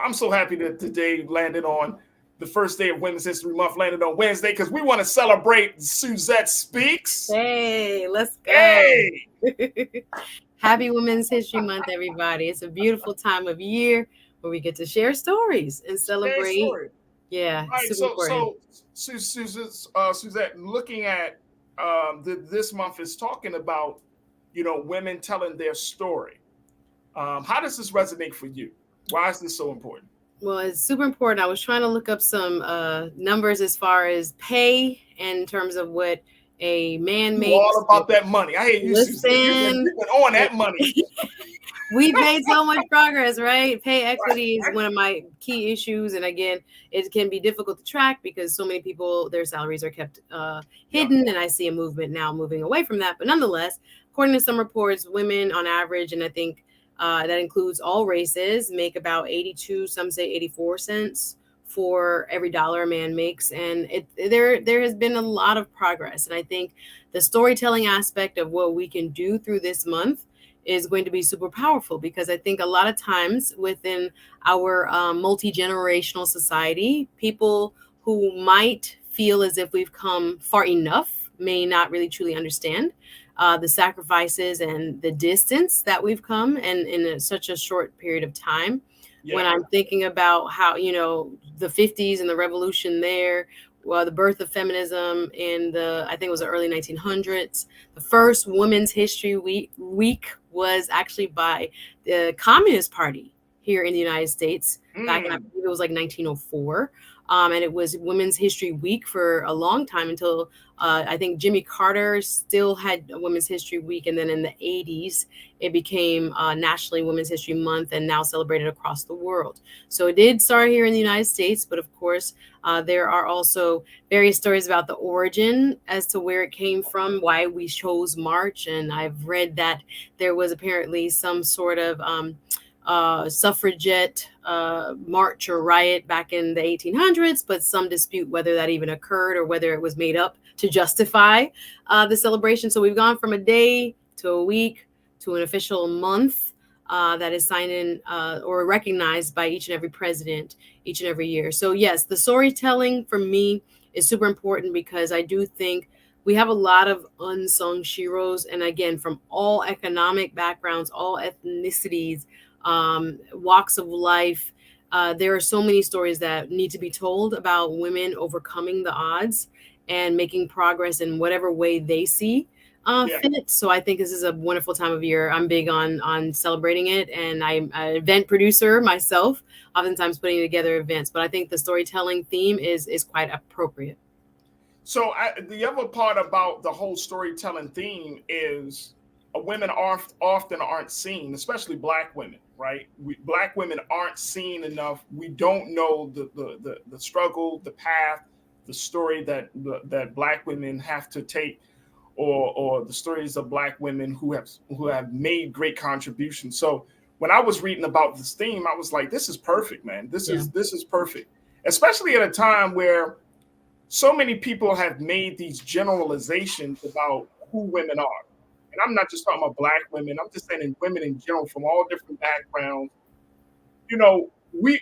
I'm so happy that today landed on the first day of Women's History Month, landed on Wednesday, because we want to celebrate Suzette Speaks. Hey, let's go. Hey. Happy Women's History Month, everybody. It's a beautiful time of year where we get to share stories and celebrate. Yeah, right, super important. Suzette, looking at this month is talking about, women telling their story. How does this resonate for you? Why is this so important? Well, it's super important. I was trying to look up some numbers as far as pay in terms of what a man makes. All about that money. I hate you, Suzette. You've been on that money. We've made so much progress, right? Pay equity is one of my key issues. And again, it can be difficult to track because so many people, their salaries are kept hidden. And I see a movement now moving away from that. But nonetheless, according to some reports, women on average, and I think that includes all races, make about 82, some say 84 cents for every dollar a man makes. And there has been a lot of progress. And I think the storytelling aspect of what we can do through this month is going to be super powerful, because I think a lot of times within our multi-generational society, people who might feel as if we've come far enough may not really truly understand the sacrifices and the distance that we've come and in such a short period of time. Yeah. When I'm thinking about how, the 50s and the revolution there, the birth of feminism in I think it was the early 1900s. The first Women's History Week was actually by the Communist Party here in the United States back in, I believe it was like 1904. And it was Women's History Week for a long time until I think Jimmy Carter still had a Women's History Week. And then in the 80s, it became nationally Women's History Month and now celebrated across the world. So it did start here in the United States. But of course, there are also various stories about the origin as to where it came from, why we chose March. And I've read that there was apparently some sort of suffragette march or riot back in the 1800s, but some dispute whether that even occurred or whether it was made up to justify the celebration. So we've gone from a day to a week to an official month that is signed in or recognized by each and every president each and every year. So yes, the storytelling for me is super important, because I do think we have a lot of unsung heroes, and again, from all economic backgrounds, all ethnicities, walks of life. There are so many stories that need to be told about women overcoming the odds and making progress in whatever way they see fit. So I think this is a wonderful time of year. I'm big on celebrating it, and I'm an event producer myself, oftentimes putting together events. But I think the storytelling theme is quite appropriate. So the other part about the whole storytelling theme is women often aren't seen, especially Black women, right? Black women aren't seen enough. We don't know the struggle, the path, the story that Black women have to take, or the stories of Black women who have made great contributions. So when I was reading about this theme, I was like, this is perfect, man. This is perfect, especially at a time where so many people have made these generalizations about who women are. And I'm not just talking about Black women. I'm just saying women in general from all different backgrounds. You know, we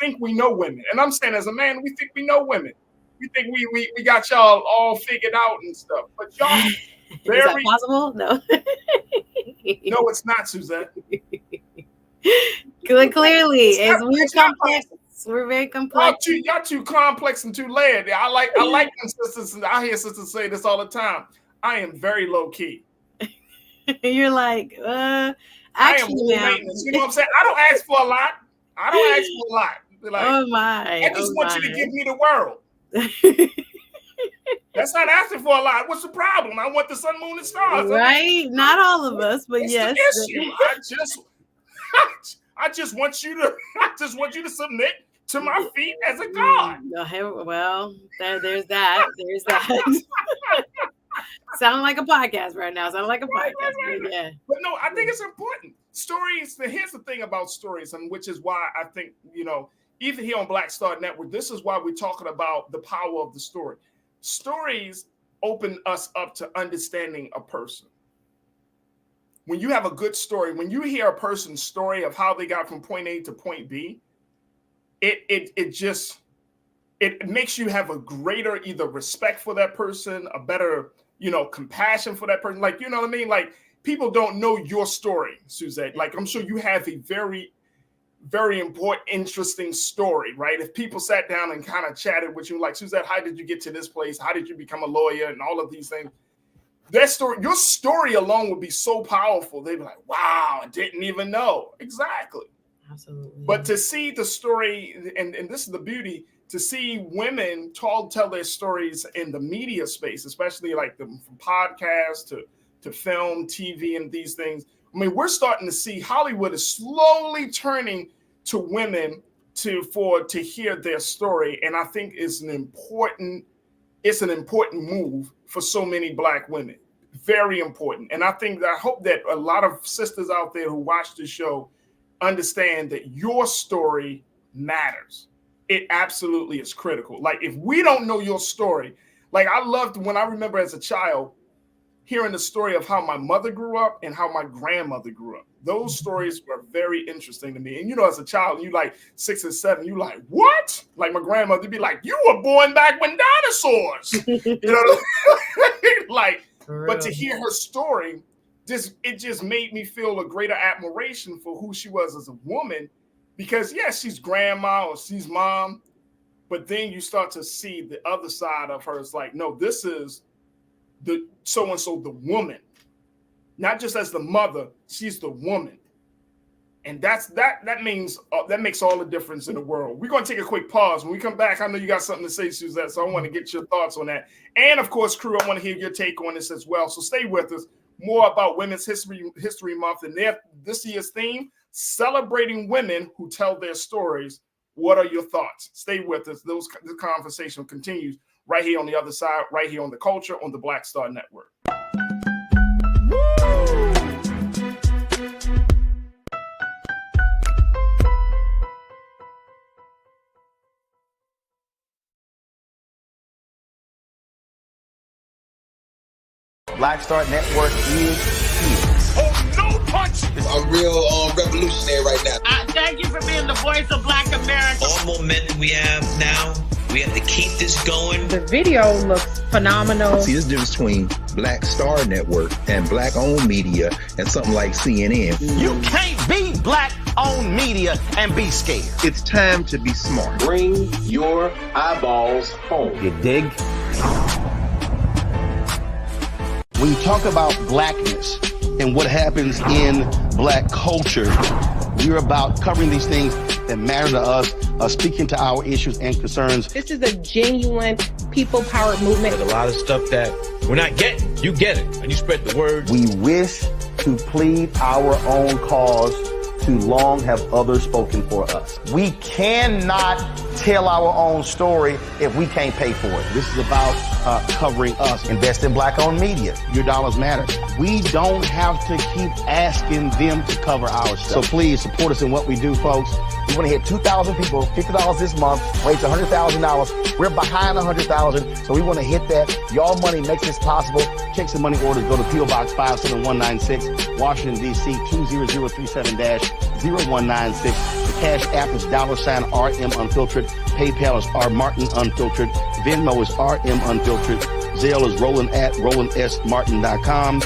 think we know women. And I'm saying as a man, we think we know women. We think we got y'all all figured out and stuff. But y'all very... Is that possible? No. No, it's not, Suzette. Clearly, we're complex. We're very complex. Y'all too complex and too layered. I like sisters. I hear sisters say this all the time. I am very low key. You're like, actually, I am low maintenance. You know what I'm saying? I don't ask for a lot. Like, oh my! I just want you to give me the world. That's not asking for a lot. What's the problem? I want the sun, moon, and stars. Right? Not all of us, but yes. The issue. I just want you to submit to my feet as a god. Well, there's that. There's that. Sound like a podcast right now. Sound like a podcast. Right. Yeah. But no, I think it's important. Stories. Here's the thing about stories, and which is why I think, even here on Black Star Network, this is why we're talking about the power of the story. Stories open us up to understanding a person. When you have a good story, when you hear a person's story of how they got from point A to point B, it makes you have a greater either respect for that person, a better, compassion for that person. Like, you know what I mean? Like, people don't know your story, Suzette. Like, I'm sure you have a very, very important, interesting story, right? If people sat down and kind of chatted with you, like, Suzette, how did you get to this place? How did you become a lawyer? And all of these things. That story, your story alone would be so powerful. They'd be like, wow, I didn't even know. Exactly. Absolutely. But to see the story, and this is the beauty, to see women tell their stories in the media space, especially like from podcasts to film, TV, and these things. I mean, we're starting to see Hollywood is slowly turning to women to hear their story. And I think it's an important move for so many Black women. Very important. And I hope that a lot of sisters out there who watch the show understand that your story matters. It absolutely is critical. Like, if we don't know your story, like I loved when I remember as a child hearing the story of how my mother grew up and how my grandmother grew up. Those stories were very interesting to me. And, as a child, you like 6 or 7, you like, what? Like my grandmother would be like, you were born back when dinosaurs, like, but to hear her story, it just made me feel a greater admiration for who she was as a woman, because yes, she's grandma or she's mom, but then you start to see the other side of her. It's like, no, this is the so-and-so, the woman, not just as the mother, she's the woman. And that means that makes all the difference in the world. We're going to take a quick pause. When we come back, I know you got something to say, Suzette, so I want to get your thoughts on that. And of course, crew, I want to hear your take on this as well. So stay with us. More about Women's History Month and this year's theme, celebrating women who tell their stories. What are your thoughts? Stay with us. The conversation continues right here on the other side, right here on The Culture on the Black Star Network. Black Star Network is here. Oh, no punch! I'm real revolutionary right now. Thank you for being the voice of Black America. All momentum we have now, we have to keep this going. The video looks phenomenal. See, this difference between Black Star Network and Black-owned media and something like CNN. You can't be Black-owned media and be scared. It's time to be smart. Bring your eyeballs home. You dig? When you talk about blackness and what happens in black culture, we're about covering these things that matter to us, speaking to our issues and concerns. This is a genuine people-powered movement. There's a lot of stuff that we're not getting. You get it, and you spread the word. We wish to plead our own cause. Too long have others spoken for us. We cannot tell our own story if we can't pay for it. This is about covering us. Invest in black-owned media. Your dollars matter. We don't have to keep asking them to cover our stuff. So please support us in what we do, folks. We want to hit 2,000 people, $50 this month, raise $100,000. We're behind 100,000, so we want to hit that. Y'all money makes this possible. Checks and money orders go to P.O. Box 57196, Washington, D.C. 20037-0196. The Cash App is $RM Unfiltered. PayPal is R Martin Unfiltered. Venmo is RM Unfiltered. Zelle is roland@rolandsmartin.com.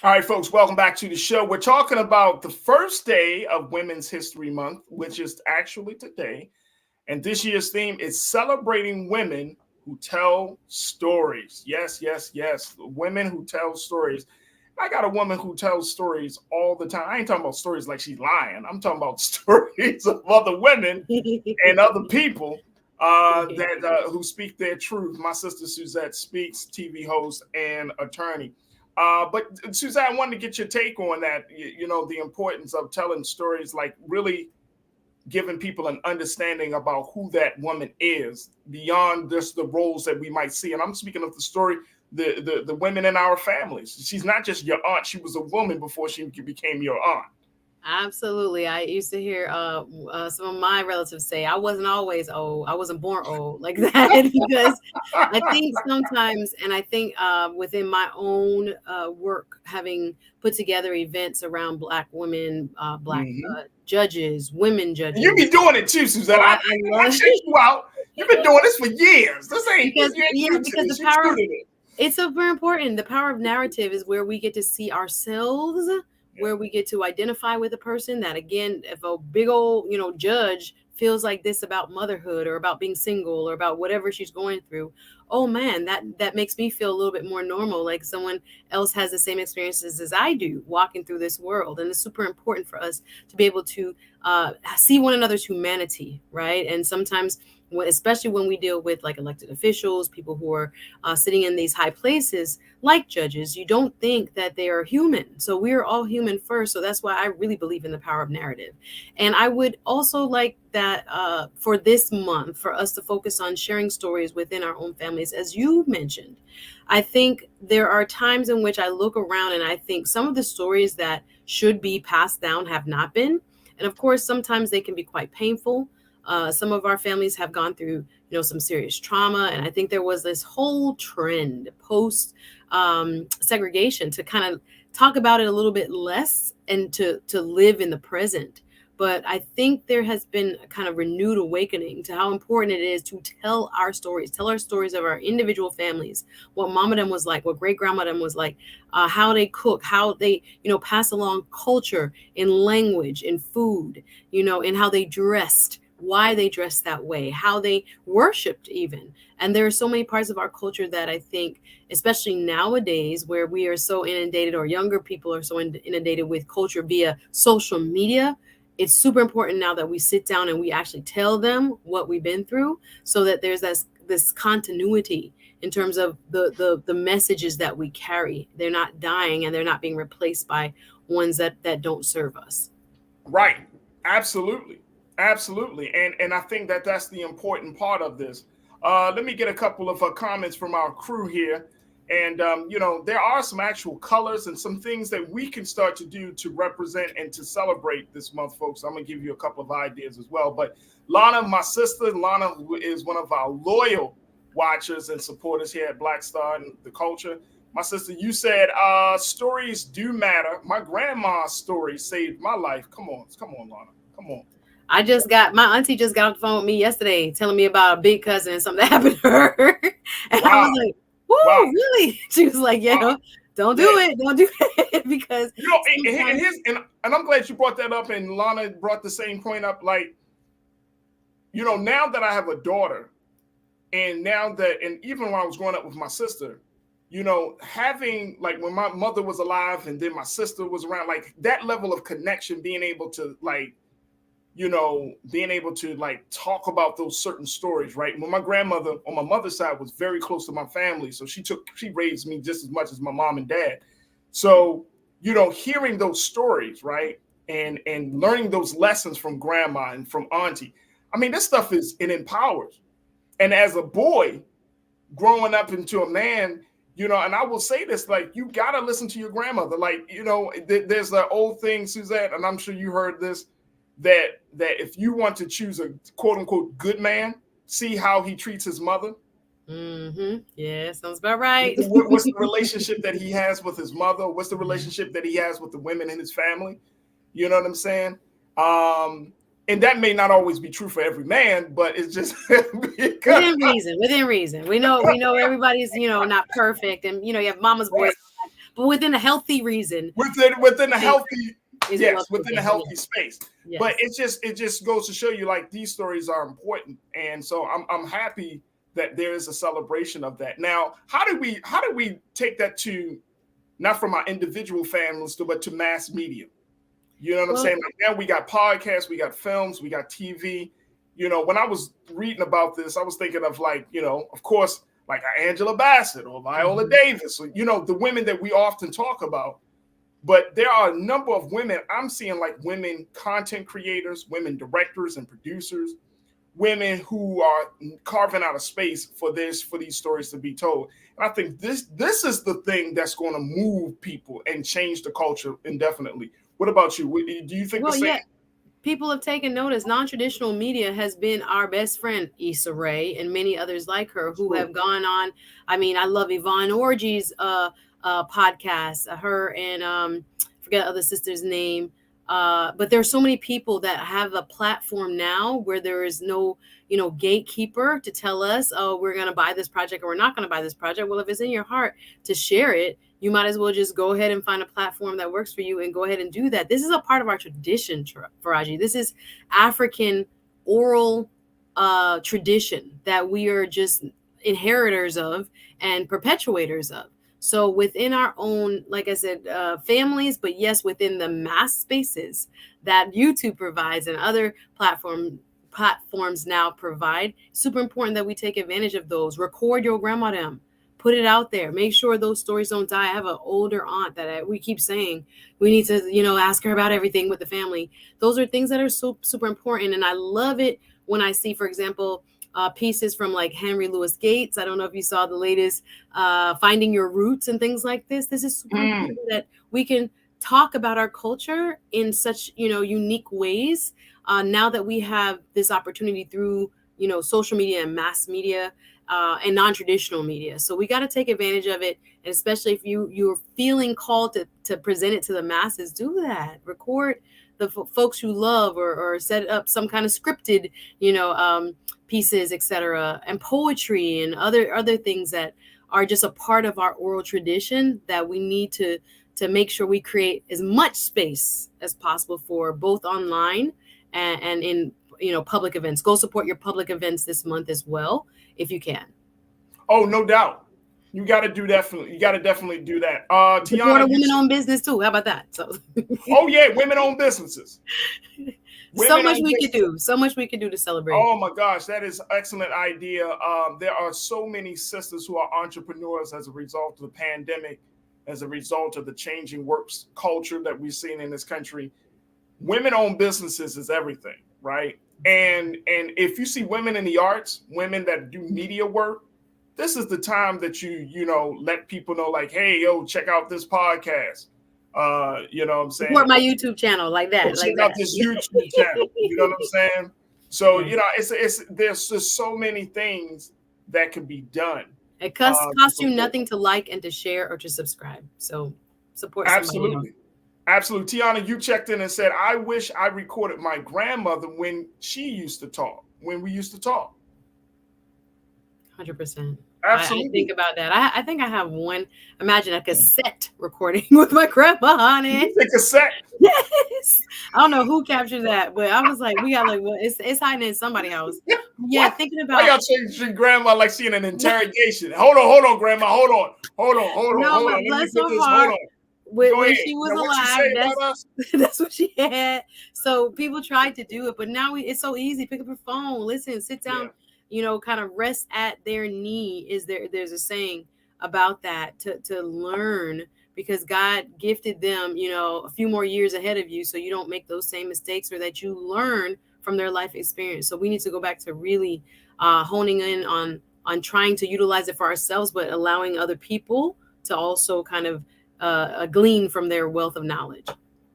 All right, folks, welcome back to the show. We're talking about the first day of Women's History Month, which is actually today. And this year's theme is celebrating women who tell stories. Yes, yes, yes. Women who tell stories. I got a woman who tells stories all the time. I ain't talking about stories like she's lying. I'm talking about stories of other women and other people who speak their truth. My sister Suzette Speaks, TV host and attorney. But Suzette, I wanted to get your take on that, you know, the importance of telling stories, like really giving people an understanding about who that woman is beyond just the roles that we might see. And I'm speaking of the story, the women in our families. She's not just your aunt. She was a woman before she became your aunt. Absolutely. I used to hear some of my relatives say I wasn't always old. I wasn't born old like that. Because I think sometimes, and I think within my own work, having put together events around Black women, Black judges, women judges. You be doing it too, Suzette. I checked you out. You've been doing this for years. This ain't because the power. It's so very important. The power of narrative is where we get to see ourselves, where we get to identify with a person. That, again, if a big old, judge feels like this about motherhood or about being single or about whatever she's going through, oh man, that makes me feel a little bit more normal, like someone else has the same experiences as I do walking through this world. And it's super important for us to be able to see one another's humanity, right? And sometimes, especially when we deal with like elected officials, people who are sitting in these high places like judges, you don't think that they are human. So we are all human first. So that's why I really believe in the power of narrative. And I would also like that for this month, for us to focus on sharing stories within our own families, as you mentioned. I think there are times in which I look around and I think some of the stories that should be passed down have not been. And of course, sometimes they can be quite painful. Some of our families have gone through, some serious trauma. And I think there was this whole trend post segregation to kind of talk about it a little bit less and to live in the present. But I think there has been a kind of renewed awakening to how important it is to tell our stories of our individual families, what mama was like, what great grandma was like, how they cook, how they, pass along culture in language, in food, in how they dressed, why they dressed that way, how they worshiped even. And there are so many parts of our culture that I think, especially nowadays where we are so inundated, or younger people are so inundated with culture via social media, it's super important now that we sit down and we actually tell them what we've been through, so that there's this continuity in terms of the messages that we carry. They're not dying and they're not being replaced by ones that don't serve us. Right. Absolutely. Absolutely. And I think that's the important part of this. Let me get a couple of comments from our crew here. And, there are some actual colors and some things that we can start to do to represent and to celebrate this month, folks. I'm going to give you a couple of ideas as well. But Lana, my sister, who is one of our loyal watchers and supporters here at Black Star and the Culture. My sister, you said stories do matter. My grandma's story saved my life. Come on, Lana. Come on. My auntie just got off the phone with me yesterday telling me about a big cousin and something that happened to her. And wow. I was like, Woo, Wow. really? She was like, yeah, don't do it. Don't do it. Because and I'm glad you brought that up, and Lana brought the same point up. Like, now that I have a daughter, and even when I was growing up with my sister, having, like, when my mother was alive and then my sister was around, like, that level of connection, being able to talk about those certain stories, right? When my grandmother on my mother's side was very close to my family, so she raised me just as much as my mom and dad. So, hearing those stories, right, and learning those lessons from grandma and from auntie, I mean, this stuff it empowers. And as a boy growing up into a man, and I will say this, like, you got to listen to your grandmother. Like, there's that old thing, Suzette, and I'm sure you heard this, that if you want to choose a quote unquote good man, see how he treats his mother. Mm-hmm. Yeah, sounds about right. What's the relationship that he has with his mother? What's the relationship that he has with the women in his family? You know what I'm saying? And that may not always be true for every man, but it's just within reason. We know everybody's, not perfect, and you have mama's voice, but within a healthy reason. Within a healthy within a healthy space. Yes. But it just goes to show you, like, these stories are important. And so I'm happy that there is a celebration of that. Now, how do we take that to, not from our individual families, but to mass media? You know what I'm saying? Like, now we got podcasts, we got films, we got TV. When I was reading about this, I was thinking of, like, of course, like Angela Bassett or Viola Davis, or, the women that we often talk about. But there are a number of women I'm seeing, like women content creators, women directors and producers, women who are carving out a space for these stories to be told. And I think this is the thing that's going to move people and change the culture indefinitely. What about you? Do you think the same? Yeah. People have taken notice. Non-traditional media has been our best friend, Issa Rae, and many others like her who have gone on. I mean, I love Yvonne Orji's podcast, her and forget the other sister's name. But there's so many people that have a platform now where there is no, gatekeeper to tell us, oh, we're going to buy this project or we're not going to buy this project. Well, if it's in your heart to share it, you might as well just go ahead and find a platform that works for you and go ahead and do that. This is a part of our tradition, Farajii. This is African oral tradition that we are just inheritors of and perpetuators of. So within our own, like I said, families, but yes, within the mass spaces that YouTube provides and other platforms now provide, super important that we take advantage of those. Record your grandma them. Put it out there. Make sure those stories don't die. I have an older aunt that we keep saying we need to, ask her about everything with the family. Those are things that are so super important. And I love it when I see, for example, pieces from like Henry Louis Gates. I don't know if you saw the latest Finding Your Roots and things like this. This is super important that we can talk about our culture in such, unique ways. Now that we have this opportunity through, social media and mass media, and non-traditional media. So we got to take advantage of it. And especially if you're feeling called to present it to the masses, do that. Record the folks you love or set up some kind of scripted, pieces, etc. And poetry and other things that are just a part of our oral tradition that we need to make sure we create as much space as possible for, both online and in public events. Go support your public events this month as well, if you can. Oh, no doubt. You got to definitely do that. Tiana, support a women-owned business too. How about that? So. Oh yeah, women-owned businesses. So much we could do. So much we could do to celebrate. Oh my gosh, that is an excellent idea. There are so many sisters who are entrepreneurs as a result of the pandemic, as a result of the changing works culture that we've seen in this country. Women-owned businesses is everything, right? And if you see women in the arts, women that do media work, this is the time that you let people know, like, hey, yo, check out this podcast. You know what I'm saying? Support my YouTube channel like that. Check out this YouTube channel. You know what I'm saying? So, it's there's just so many things that can be done. It costs you nothing to like and to share or to subscribe. So support somebody. Absolutely. Tiana, you checked in and said, I wish I recorded my grandmother when we used to talk. 100%. Absolutely. I think about that. I think I have one. Imagine a cassette recording with my grandma on it. A cassette? Yes. I don't know who captured that, but I was like, we got like, well, it's hiding in somebody's house. Yeah, thinking about. Why y'all treat grandma like she in an interrogation? Hold on, grandma. Hold on. No, but bless her heart. When she was alive, that's what she had. So people tried to do it, but now it's so easy. Pick up your phone, listen, sit down. Yeah. You know, kind of rest at their knee. There's a saying about that to learn, because God gifted them, you know, a few more years ahead of you, so you don't make those same mistakes, or that you learn from their life experience. So we need to go back to really honing in on trying to utilize it for ourselves, but allowing other people to also kind of glean from their wealth of knowledge.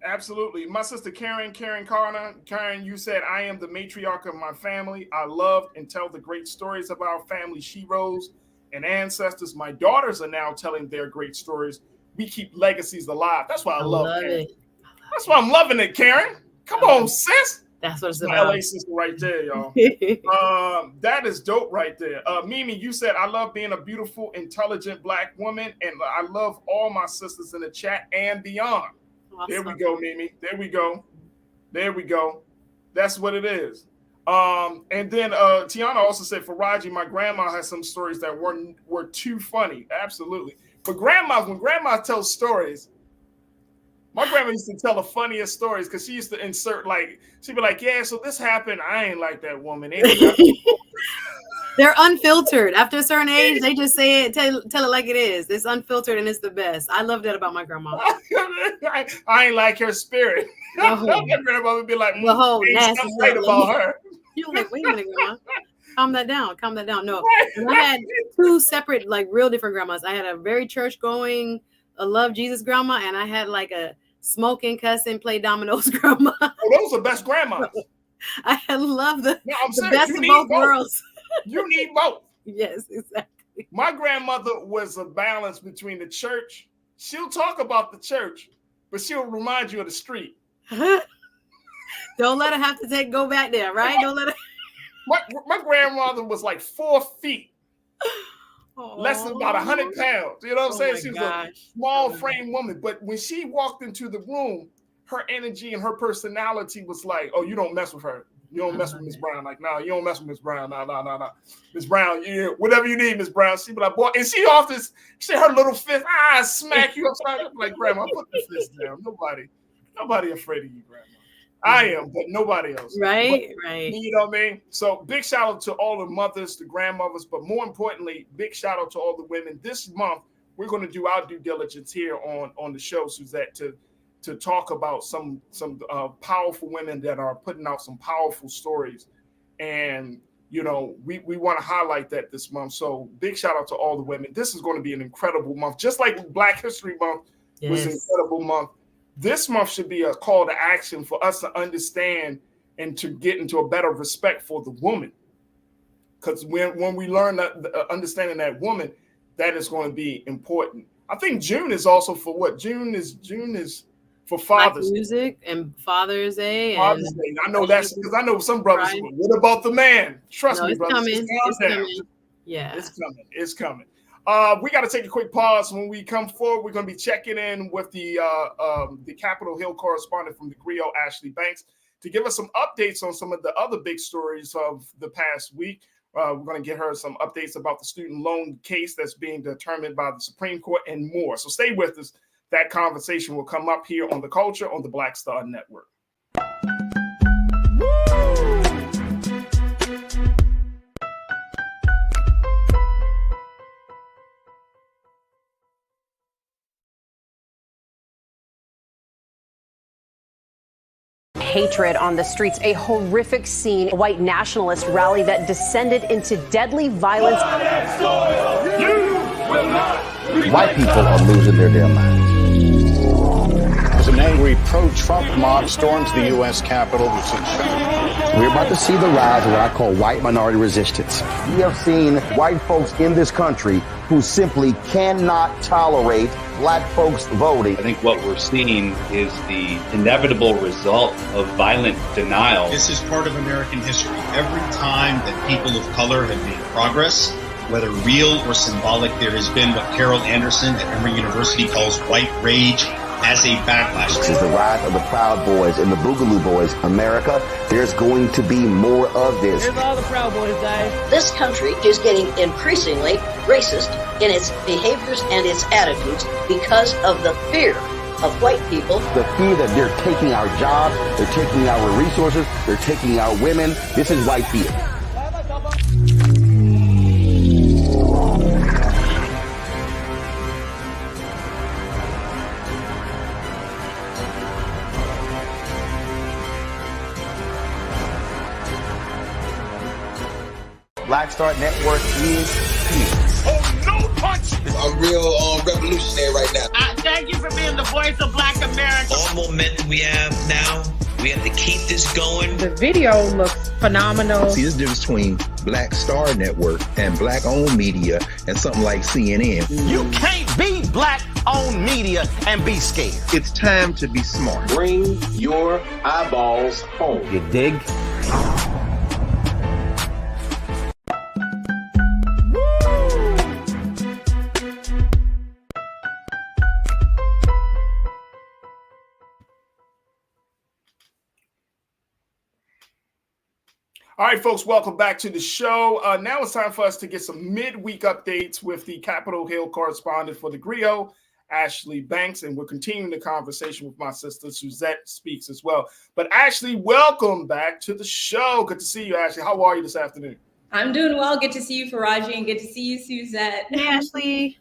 Absolutely. My sister Karen Carter. Karen, you said, I am the matriarch of my family. I love and tell the great stories of our family sheroes and ancestors. My daughters are now telling their great stories. We keep legacies alive. That's why I love Karen. It. That's why I'm loving it, Karen. Come on, sis. That's what it's my about. LA sister right there, y'all. That is dope right there. Mimi, you said, I love being a beautiful, intelligent Black woman, and I love all my sisters in the chat and beyond. Awesome. There we go, Mimi. There we go. That's what it is. And then Tiana also said, Farajii, my grandma has some stories that were too funny. Absolutely. But when grandma tells stories, my grandma used to tell the funniest stories, because she used to insert, like, she'd be like, yeah, so this happened. I ain't like that woman. They're unfiltered. After a certain age, they just say it, tell it like it is. It's unfiltered and it's the best. I love that about my grandma. I ain't like her spirit. My grandma would be like, the whole nasty right about her. You're like, wait a minute, grandma. Calm that down. No, I had two separate, like, real different grandmas. I had a very church-going, a love Jesus grandma, and I had like a smoking, cussing, play dominoes grandma. Oh, those are best grandmas. I love the best of both worlds. You need both. Yes, exactly. My grandmother was a balance between the church. She'll talk about the church, but she'll remind you of the street. Don't let her have to go back there, right? Don't let her. My grandmother was like 4 feet. Less than about 100 pounds. You know what I'm saying? She was a small frame woman. But when she walked into the room, her energy and her personality was like, oh, you don't mess with her. You don't mess with Miss Brown. Like, no, you don't mess with Miss Brown. No. Miss Brown, whatever you need, Miss Brown. She'd be like, boy, and she often say her little fist, smack you upside. I'm like, Grandma, put the fist down. Nobody afraid of you, Grandma. I am, but nobody else. Right. You know what I mean? So big shout out to all the mothers, the grandmothers, but more importantly, big shout out to all the women. This month, we're going to do our due diligence here on the show, Suzette, to talk about some powerful women that are putting out some powerful stories. And, you know, we want to highlight that this month. So big shout out to all the women. This is going to be an incredible month. Just like Black History Month was an incredible month. This month should be a call to action for us to understand and to get into a better respect for the woman. Because when we learn that understanding that woman, that is going to be important. I think June is also for what? June is for Father's music and Father's Day. Father's Day. I know that's because I know some brothers. Right. What about the man? Trust me, brothers. It's coming. Yeah, it's coming. We got to take a quick pause. When we come forward, we're going to be checking in with the Capitol Hill correspondent from the Griot, Ashley Banks, to give us some updates on some of the other big stories of the past week. We're going to get her some updates about the student loan case that's being determined by the Supreme Court and more. So stay with us. That conversation will come up here on The Culture on the Black Star Network. Hatred on the streets, a horrific scene, a white nationalist rally that descended into deadly violence. White people are losing their damn minds. As an angry pro-Trump mob storms the U.S. Capitol, we're about to see the rise of what I call white minority resistance. We have seen white folks in this country who simply cannot tolerate Black folks voting. I think what we're seeing is the inevitable result of violent denial. This is part of American history. Every time that people of color have made progress, whether real or symbolic, there has been what Carol Anderson at Emory University calls white rage as a backlash. This is the rise of the Proud Boys and the Boogaloo Boys. America, there's going to be more of this. Here's all the Proud Boys, guys. This country is getting increasingly racist in its behaviors and its attitudes because of the fear of white people. The fear that they're taking our jobs, they're taking our resources, they're taking our women. This is white fear. Black Star Network is here. Oh, no punch! I'm real revolutionary right now. Thank you for being the voice of Black America. All momentum we have now, we have to keep this going. The video looks phenomenal. See, there's a difference between Black Star Network and black-owned media and something like CNN. You can't be black-owned media and be scared. It's time to be smart. Bring your eyeballs home. You dig? All right, folks, welcome back to the show. Now it's time for us to get some midweek updates with the Capitol Hill correspondent for the Griot, Ashley Banks, and we're continuing the conversation with my sister, Suzette Speaks, as well. But Ashley, welcome back to the show. Good to see you, Ashley. How are you this afternoon? I'm doing well. Good to see you, Farajii, and good to see you, Suzette. Hey, Ashley.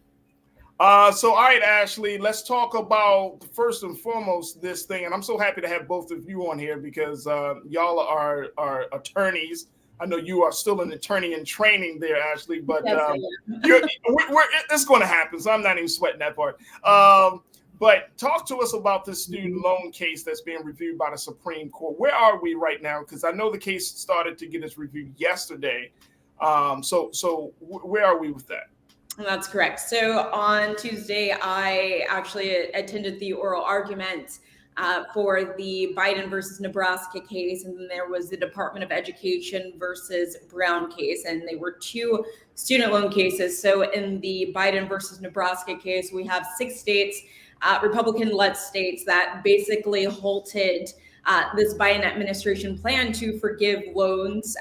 So, all right, Ashley, let's talk about first and foremost this thing. And I'm so happy to have both of you on here because y'all are attorneys. I know you are still an attorney in training there, Ashley, but it's going to happen. So I'm not even sweating that part. But talk to us about this student loan case that's being reviewed by the Supreme Court. Where are we right now? Because I know the case started to get its review yesterday. So where are we with that? That's correct. So on Tuesday, I actually attended the oral argument for the Biden versus Nebraska case, and then there was the Department of Education versus Brown case, and they were two student loan cases. So in the Biden versus Nebraska case, we have 6 states, Republican-led states, that basically halted this Biden administration plan to forgive loans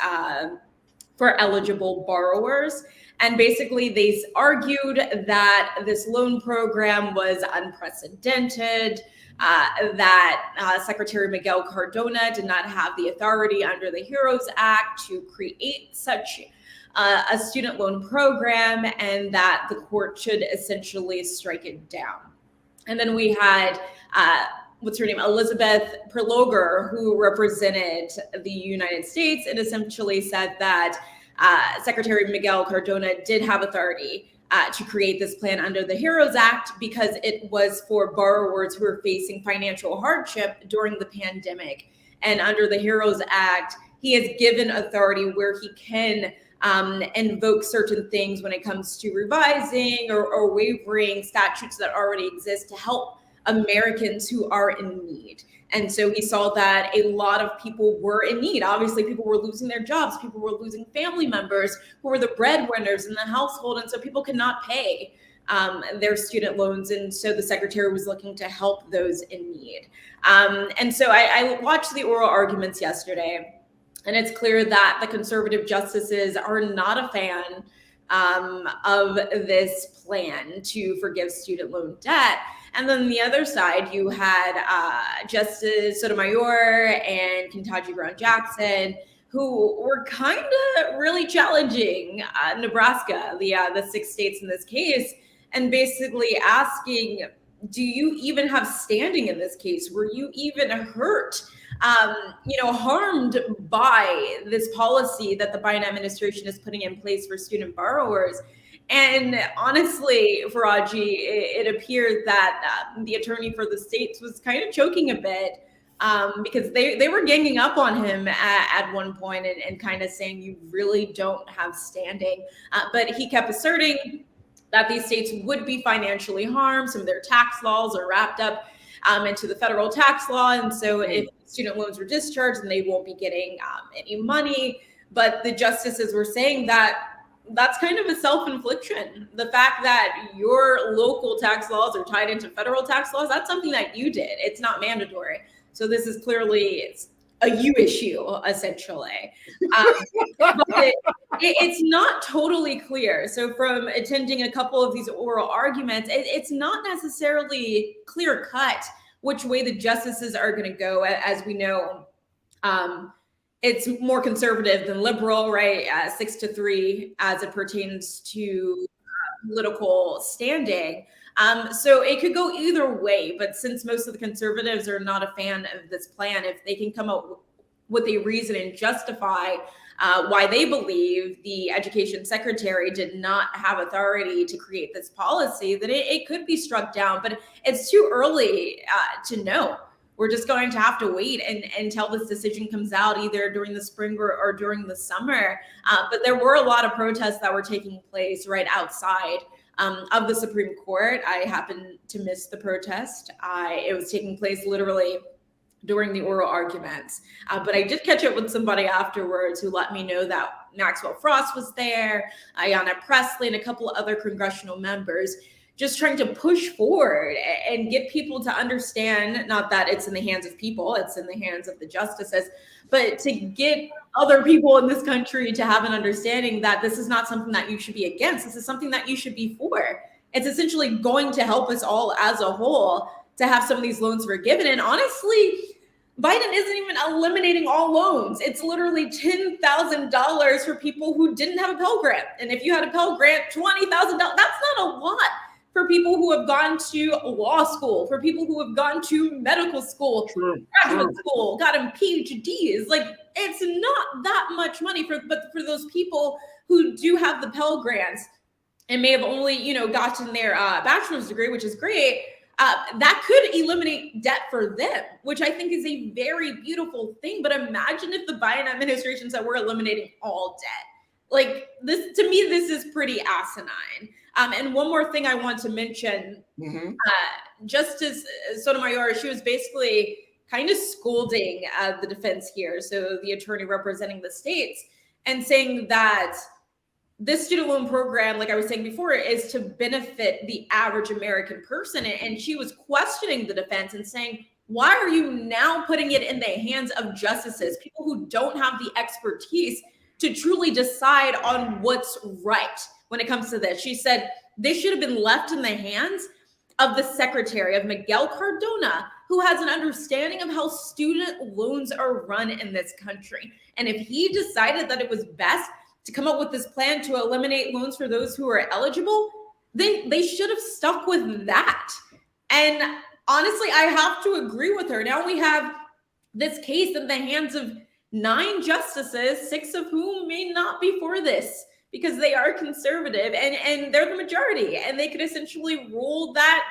for eligible borrowers. And basically, they argued that this loan program was unprecedented, that Secretary Miguel Cardona did not have the authority under the HEROES Act to create such a student loan program, and that the court should essentially strike it down. And then we had what's her name, Elizabeth Perloger, who represented the United States, and essentially said that Secretary Miguel Cardona did have authority to create this plan under the HEROES Act because it was for borrowers who were facing financial hardship during the pandemic. And under the HEROES Act, he has given authority where he can invoke certain things when it comes to revising or waiving statutes that already exist to help Americans who are in need. And so he saw that a lot of people were in need. Obviously, people were losing their jobs. People were losing family members who were the breadwinners in the household. And so people could not pay their student loans. And so the secretary was looking to help those in need. And so I watched the oral arguments yesterday, and it's clear that the conservative justices are not a fan of this plan to forgive student loan debt. And then the other side, you had Justice Sotomayor and Ketanji Brown Jackson, who were kind of really challenging Nebraska, the 6 states in this case, and basically asking, do you even have standing in this case? Were you even hurt, harmed by this policy that the Biden administration is putting in place for student borrowers? And honestly, Farajii, it appeared that the attorney for the states was kind of choking a bit because they were ganging up on him at one point and kind of saying, you really don't have standing. But he kept asserting that these states would be financially harmed. Some of their tax laws are wrapped up into the federal tax law. And so if student loans were discharged, then they won't be getting any money. But the justices were saying that that's kind of a self-infliction. The fact that your local tax laws are tied into federal tax laws, that's something that you did. It's not mandatory. So this is clearly a you issue, essentially. But it's not totally clear. So from attending a couple of these oral arguments, it's not necessarily clear cut which way the justices are going to go. As we know, it's more conservative than liberal, right? 6-3 as it pertains to political standing. So it could go either way, but since most of the conservatives are not a fan of this plan, if they can come up with a reason and justify why they believe the education secretary did not have authority to create this policy, then it could be struck down, but it's too early to know. We're just going to have to wait until this decision comes out either during the spring or during the summer. But there were a lot of protests that were taking place right outside of the Supreme Court. I happened to miss the protest. It was taking place literally during the oral arguments. But I did catch up with somebody afterwards who let me know that Maxwell Frost was there, Ayanna Pressley, and a couple of other congressional members, just trying to push forward and get people to understand, not that it's in the hands of people, it's in the hands of the justices, but to get other people in this country to have an understanding that this is not something that you should be against. This is something that you should be for. It's essentially going to help us all as a whole to have some of these loans forgiven. And honestly, Biden isn't even eliminating all loans. It's literally $10,000 for people who didn't have a Pell Grant. And if you had a Pell Grant, $20,000, that's not a lot for people who have gone to law school, for people who have gone to medical school, graduate school, gotten PhDs. Like, it's not that much money but for those people who do have the Pell Grants and may have only, gotten their bachelor's degree, which is great. That could eliminate debt for them, which I think is a very beautiful thing. But imagine if the Biden administration said we're eliminating all debt. Like, this, to me, this is pretty asinine. And one more thing I want to mention, Justice Sotomayor, she was basically kind of scolding the defense here, so the attorney representing the states, and saying that this student loan program, like I was saying before, is to benefit the average American person. And she was questioning the defense and saying, why are you now putting it in the hands of justices, people who don't have the expertise to truly decide on what's right when it comes to this? She said this should have been left in the hands of the secretary, of Miguel Cardona, who has an understanding of how student loans are run in this country. And if he decided that it was best to come up with this plan to eliminate loans for those who are eligible, then they should have stuck with that. And honestly, I have to agree with her. Now we have this case in the hands of 9 justices, 6 of whom may not be for this because they are conservative and they're the majority, and they could essentially rule that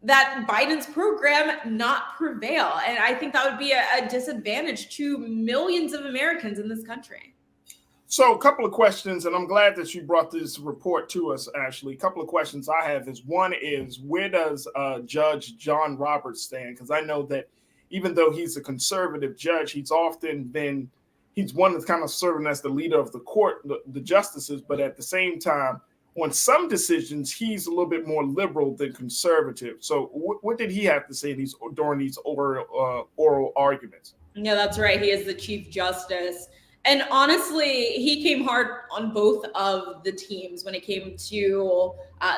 Biden's program not prevail. And I think that would be a disadvantage to millions of Americans in this country. So a couple of questions, and I'm glad that you brought this report to us, Ashley. A couple of questions I have is, one is, where does Judge John Roberts stand? Because I know that even though he's a conservative judge, he's one that's kind of serving as the leader of the court, the justices, but at the same time, on some decisions, he's a little bit more liberal than conservative. So what did he have to say during these oral arguments? Yeah, that's right. He is the Chief Justice. And honestly, he came hard on both of the teams when it came to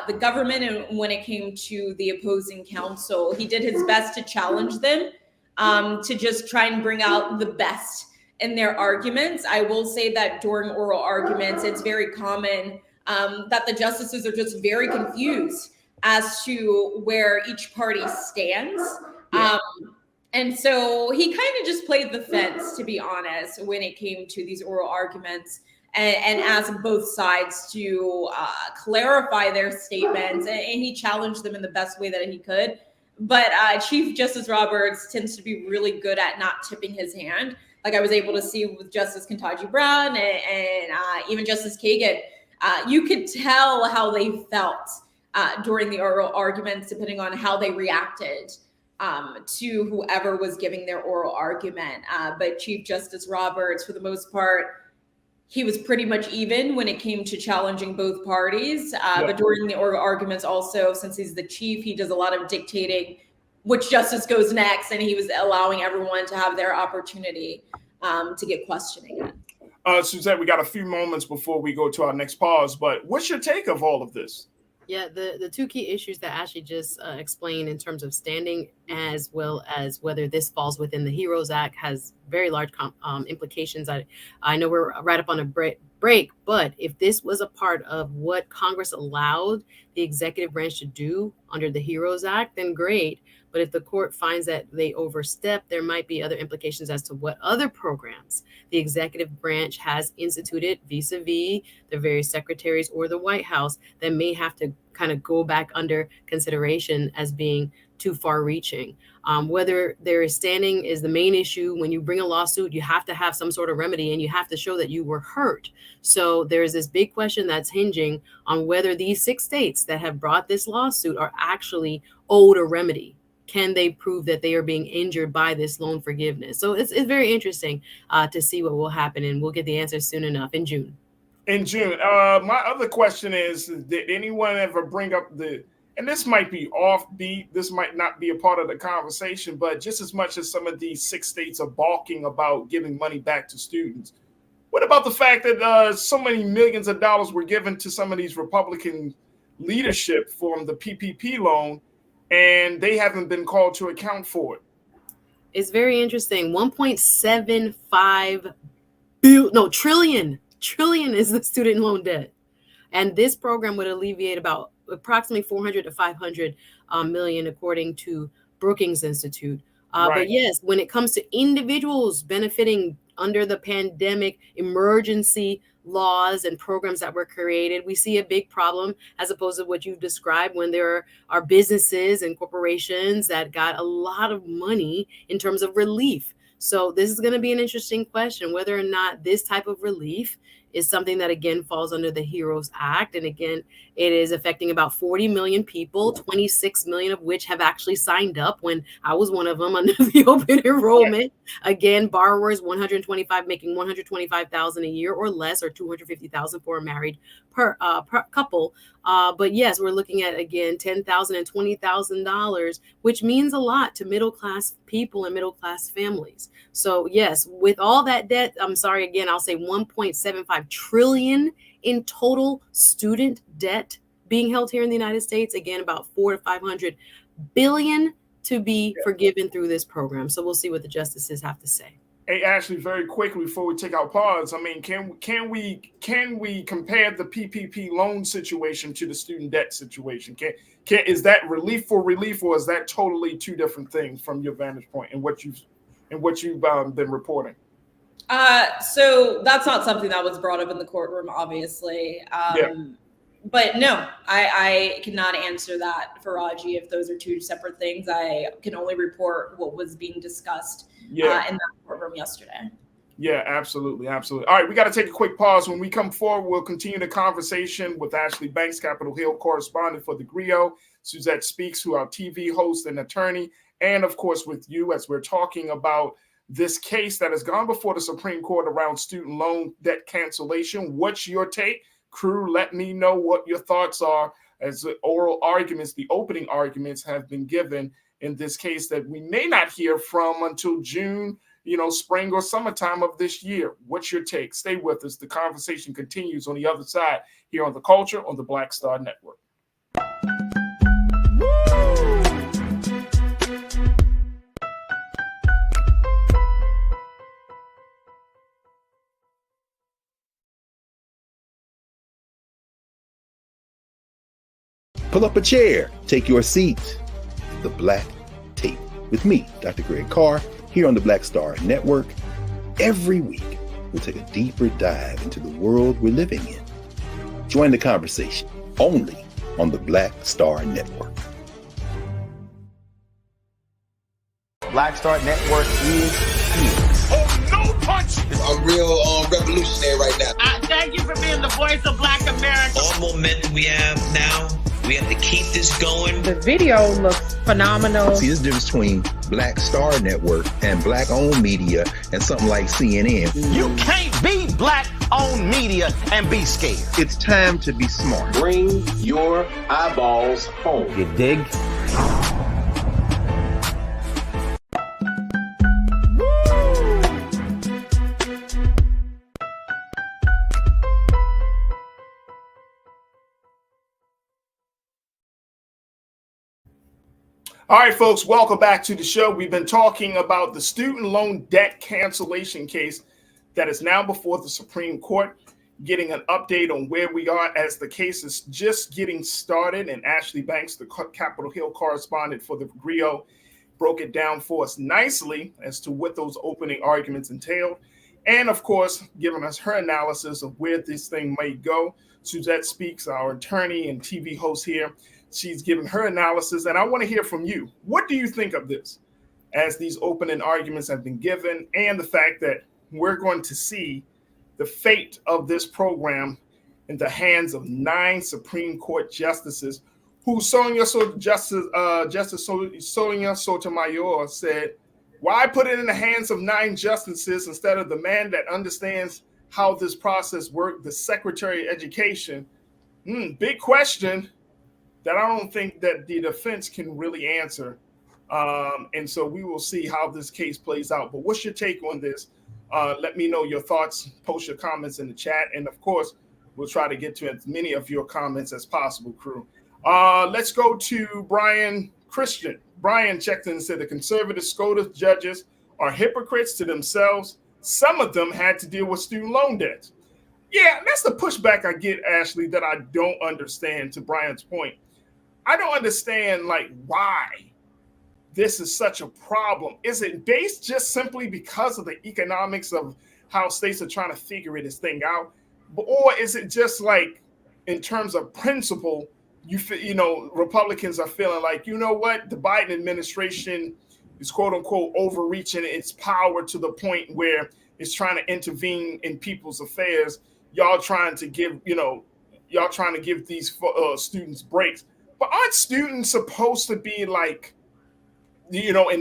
the government and when it came to the opposing counsel. He did his best to challenge them, to just try and bring out the best in their arguments. I will say that during oral arguments, it's very common that the justices are just very confused as to where each party stands. And so he kind of just played the fence, to be honest, when it came to these oral arguments, and asked both sides to clarify their statements, and he challenged them in the best way that he could. But Chief Justice Roberts tends to be really good at not tipping his hand. Like I was able to see with Justice Ketanji Brown and even Justice Kagan, you could tell how they felt during the oral arguments, depending on how they reacted to whoever was giving their oral argument. But Chief Justice Roberts, for the most part, he was pretty much even when it came to challenging both parties. But during the oral arguments also, since he's the chief, he does a lot of dictating which justice goes next, and he was allowing everyone to have their opportunity to get questioning it. Suzette, we got a few moments before we go to our next pause, but what's your take of all of this? Yeah, the two key issues that Ashley just explained in terms of standing, as well as whether this falls within the HEROES Act, has very large implications. I know we're right up on a break, but if this was a part of what Congress allowed the executive branch to do under the HEROES Act, then great. But if the court finds that they overstep, there might be other implications as to what other programs the executive branch has instituted vis-a-vis the various secretaries or the White House that may have to kind of go back under consideration as being too far reaching. Whether there is standing is the main issue. When you bring a lawsuit, you have to have some sort of remedy and you have to show that you were hurt. So there's this big question that's hinging on whether these 6 states that have brought this lawsuit are actually owed a remedy. Can they prove that they are being injured by this loan forgiveness? So it's very interesting to see what will happen, and we'll get the answer soon enough in June. In June. My other question is, did anyone ever bring up and this might be offbeat, this might not be a part of the conversation, but just as much as some of these 6 states are balking about giving money back to students, what about the fact that so many millions of dollars were given to some of these Republican leadership from the PPP loan, and they haven't been called to account for it? It's very interesting. 1.75 trillion is the student loan debt. And this program would alleviate about approximately 400 to 500 million, according to Brookings Institute. But yes, when it comes to individuals benefiting under the pandemic emergency laws and programs that were created, we see a big problem as opposed to what you've described when there are businesses and corporations that got a lot of money in terms of relief. So this is going to be an interesting question, whether or not this type of relief is something that, again, falls under the HEROES Act. And again, it is affecting about 40 million people, 26 million of which have actually signed up, when I was one of them under the open enrollment. Again, borrowers making $125,000 a year or less, or $250,000 for a married per couple. But yes, we're looking at, again, $10,000 and $20,000, which means a lot to middle-class people and middle-class families. So yes, with all that debt, I'm sorry, again, I'll say 1.75 trillion in total student debt being held here in the United States. Again, about 400 to 500 billion to be forgiven through this program. So we'll see what the justices have to say. Hey, Ashley, very quickly before we take our pause, I mean, can we compare the PPP loan situation to the student debt situation? Is that relief for relief, or is that totally two different things from your vantage point and what you've been reporting? So that's not something that was brought up in the courtroom, obviously. But no, I cannot answer that, Farajii, if those are two separate things. I can only report what was being discussed in that courtroom yesterday. Yeah, absolutely. Absolutely. All right, we got to take a quick pause. When we come forward, we'll continue the conversation with Ashley Banks, Capitol Hill correspondent for the Griot, Suzette Speaks, who are TV host and attorney, and of course with you, as we're talking about this case that has gone before the Supreme Court around student loan debt cancellation. What's your take? Crew, let me know what your thoughts are as the oral arguments, the opening arguments have been given in this case that we may not hear from until June, spring or summertime of this year. What's your take? Stay with us. The conversation continues on the other side here on The Culture on the Black Star Network. Pull up a chair, take your seat. The Black Tape with me, Dr. Greg Carr, here on the Black Star Network. Every week, we'll take a deeper dive into the world we're living in. Join the conversation only on the Black Star Network. Black Star Network is here. Oh, no punch! I'm real revolutionary right now. Thank you for being the voice of Black America. All momentum we have now, we have to keep this going. The video looks phenomenal. See, there's a difference between Black Star Network and Black-owned media and something like CNN. You can't be black-owned media and be scared. It's time to be smart. Bring your eyeballs home. You dig? All right, folks, welcome back to the show. We've been talking about the student loan debt cancellation case that is now before the Supreme Court, getting an update on where we are as the case is just getting started. And Ashley Banks, the Capitol Hill correspondent for the Grio, broke it down for us nicely as to what those opening arguments entailed. And of course, giving us her analysis of where this thing may go. Suzette Speaks, our attorney and TV host here, she's given her analysis, and I want to hear from you. What do you think of this as these opening arguments have been given, and the fact that we're going to see the fate of this program in the hands of 9 Supreme Court justices, who Justice Sonia Sotomayor said, why put it in the hands of 9 justices instead of the man that understands how this process works, the Secretary of Education? Big question that I don't think that the defense can really answer. And so we will see how this case plays out. But what's your take on this? Let me know your thoughts. Post your comments in the chat. And of course, we'll try to get to as many of your comments as possible, crew. Let's go to Brian Christian. Brian checked in and said the conservative SCOTUS judges are hypocrites to themselves. Some of them had to deal with student loan debts. Yeah, that's the pushback I get, Ashley, that I don't understand, to Brian's point. I don't understand, why this is such a problem. Is it based just simply because of the economics of how states are trying to figure this thing out? Or is it just in terms of principle, Republicans are feeling like, you know what, the Biden administration is quote unquote overreaching its power to the point where it's trying to intervene in people's affairs. Y'all trying to give these students breaks. But aren't students supposed to be an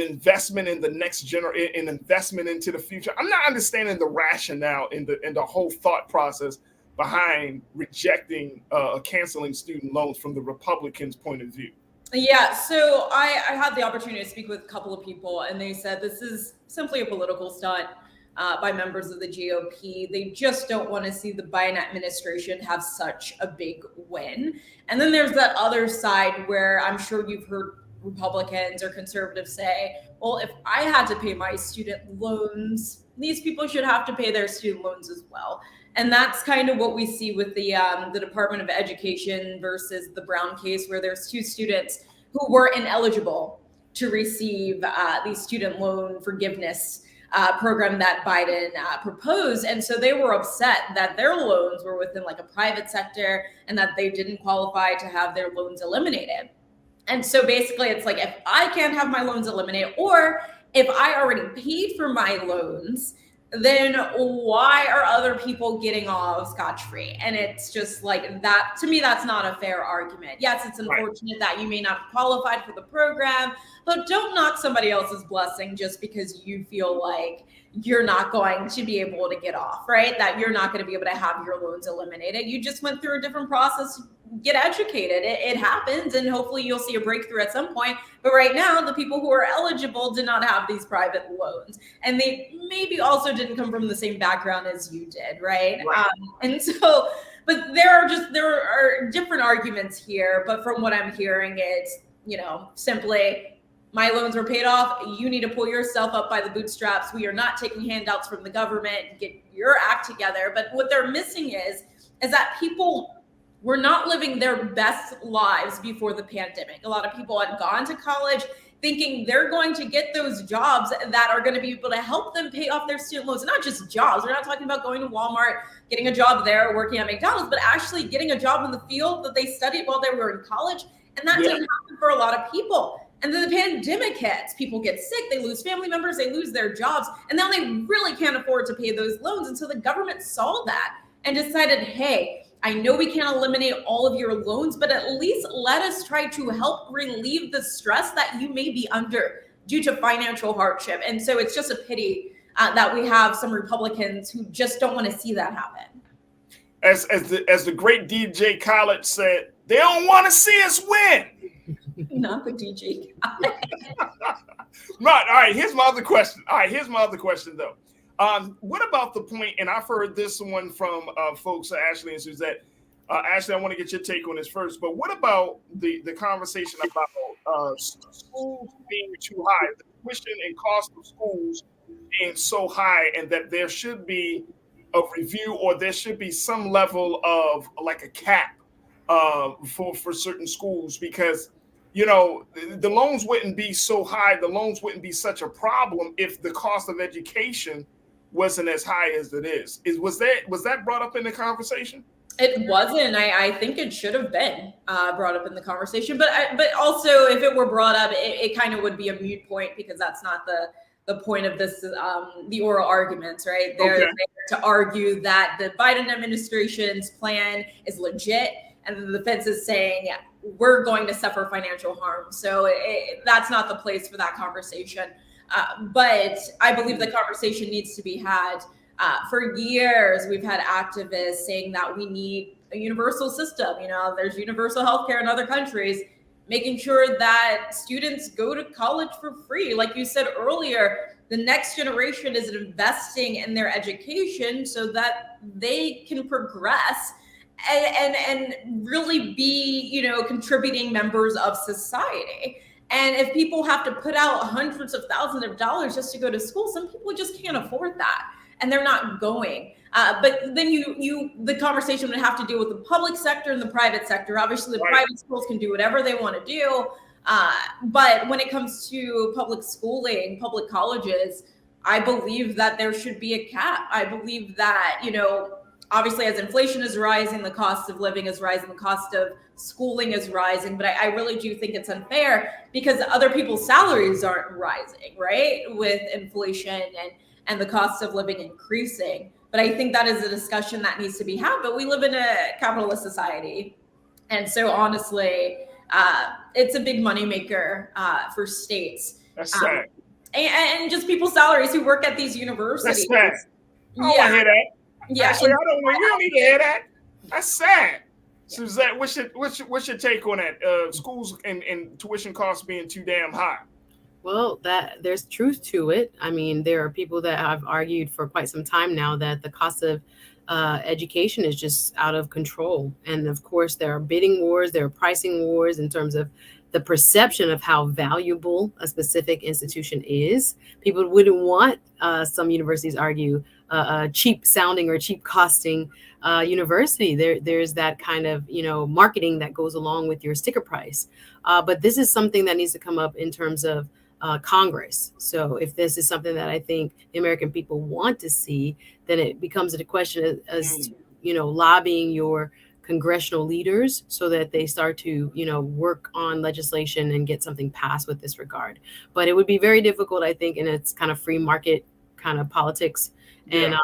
investment in the next generation, an investment into the future? I'm not understanding the rationale in the whole thought process behind rejecting canceling student loans from the Republicans' point of view. Yeah, so I had the opportunity to speak with a couple of people, and they said this is simply a political stunt by members of the GOP. They just don't want to see the Biden administration have such a big win. And then there's that other side where I'm sure you've heard Republicans or conservatives say, well, if I had to pay my student loans, these people should have to pay their student loans as well. And that's kind of what we see with the Department of Education versus the Brown case, where there's 2 students who were ineligible to receive the student loan forgiveness program that Biden proposed. And so they were upset that their loans were within a private sector and that they didn't qualify to have their loans eliminated. And so basically it's if I can't have my loans eliminated, or if I already paid for my loans, then why are other people getting off scotch-free? And it's just that, to me, that's not a fair argument. Yes, it's unfortunate that you may not have qualified for the program, but don't knock somebody else's blessing just because you feel like you're not going to be able to get off, right? That you're not going to be able to have your loans eliminated. You just went through a different process. Get educated. It happens, and hopefully you'll see a breakthrough at some point. But right now, the people who are eligible did not have these private loans, and they maybe also didn't come from the same background as you did, right? And so, but there are different arguments here. But from what I'm hearing, it's simply, my loans were paid off. You need to pull yourself up by the bootstraps. We are not taking handouts from the government. Get your act together. But what they're missing is that people were not living their best lives before the pandemic. A lot of people had gone to college thinking they're going to get those jobs that are going to be able to help them pay off their student loans. Not just jobs. We're not talking about going to Walmart, getting a job there, working at McDonald's, but actually getting a job in the field that they studied while they were in college. And that didn't happen for a lot of people. And then the pandemic hits, people get sick, they lose family members, they lose their jobs, and now they really can't afford to pay those loans. And so the government saw that and decided, hey, I know we can't eliminate all of your loans, but at least let us try to help relieve the stress that you may be under due to financial hardship. And so it's just a pity that we have some Republicans who just don't want to see that happen. As the great DJ Khaled said, they don't want to see us win. Not the DJ Khaled. Right. All right. Here's my other question. Though. What about the point, and I've heard this one from folks, Ashley and Suzette. Ashley, I want to get your take on this first, but what about the conversation about schools being too high, the tuition and cost of schools being so high, and that there should be a review, or there should be some level of like a cap for certain schools, because the loans wouldn't be so high, the loans wouldn't be such a problem if the cost of education wasn't as high as it is. Was that brought up in the conversation? It wasn't. I think it should have been brought up in the conversation, but also if it were brought up, it kind of would be a moot point, because that's not the point of this, the oral arguments, right? They're there to argue that the Biden administration's plan is legit, and the defense is saying we're going to suffer financial harm. So that's not the place for that conversation. But I believe the conversation needs to be had. For years, we've had activists saying that we need a universal system. There's universal healthcare in other countries, making sure that students go to college for free. Like you said earlier, the next generation is investing in their education so that they can progress and really be, contributing members of society. And if people have to put out hundreds of thousands of dollars just to go to school, some people just can't afford that, and they're not going. But then the conversation would have to deal with the public sector and the private sector. Obviously, the private schools can do whatever they want to do. But when it comes to public schooling, public colleges, I believe that there should be a cap. I believe that, obviously as inflation is rising, the cost of living is rising, the cost of schooling is rising. But I really do think it's unfair because other people's salaries aren't rising, right? With inflation and the cost of living increasing. But I think that is a discussion that needs to be had. But we live in a capitalist society. And so honestly, it's a big moneymaker for states. That's sad. And just people's salaries who work at these universities. That's sad. I don't want to hear that. Yeah. Actually, you don't need to hear that. That's sad. Suzette, what's your take on that? Schools and tuition costs being too damn high. Well, there's truth to it. I mean, there are people that have argued for quite some time now that the cost of education is just out of control. And of course, there are bidding wars, there are pricing wars in terms of the perception of how valuable a specific institution is. People wouldn't want, some universities argue, a cheap sounding or cheap costing university. There's that kind of, marketing that goes along with your sticker price. But this is something that needs to come up in terms of Congress. So if this is something that I think the American people want to see, then it becomes a question as to, lobbying your congressional leaders so that they start to, work on legislation and get something passed with this regard. But it would be very difficult, I think, and it's kind of free market kind of politics and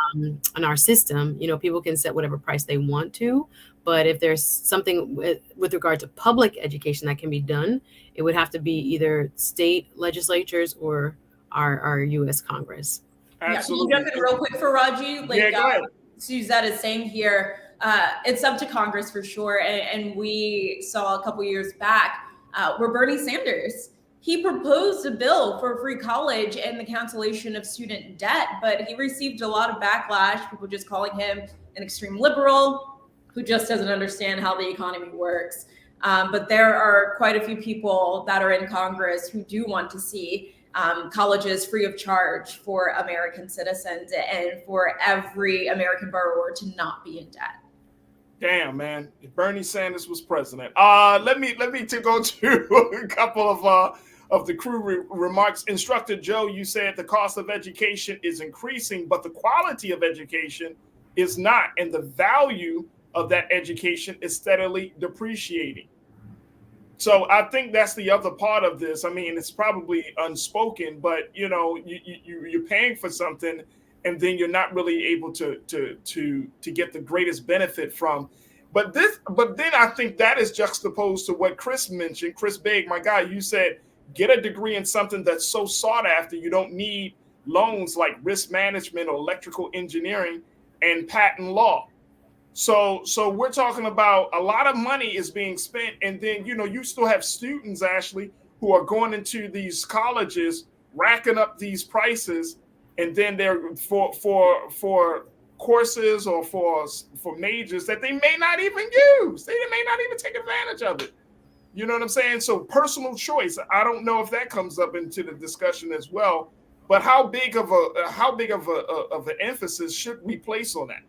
in our system, people can set whatever price they want to. But if there's something with regard to public education that can be done, it would have to be either state legislatures or our U.S. Congress. Absolutely. Yeah, can you jump in real quick, Farajii? Go ahead. Suzette is saying here, it's up to Congress for sure. And we saw a couple years back where Bernie Sanders, he proposed a bill for free college and the cancellation of student debt, but he received a lot of backlash, people just calling him an extreme liberal who just doesn't understand how the economy works. But there are quite a few people that are in Congress who do want to see colleges free of charge for American citizens and for every American borrower to not be in debt. Damn, man! If Bernie Sanders was president, let me go to a couple of the crew remarks. Instructor Joe, you said the cost of education is increasing, but the quality of education is not, and the value of that education is steadily depreciating. So I think that's the other part of this. I mean, it's probably unspoken, but you're paying for something, and then you're not really able to get the greatest benefit from. But then I think that is juxtaposed to what Chris mentioned. Chris Big, my guy, you said get a degree in something that's so sought after. You don't need loans like risk management or electrical engineering and patent law. So we're talking about a lot of money is being spent, and then you still have students, Ashley, who are going into these colleges, racking up these prices, and then they're for courses or for majors that they may not even use. They may not even take advantage of it. You know what I'm saying? So personal choice. I don't know if that comes up into the discussion as well. But how big of an emphasis should we place on that?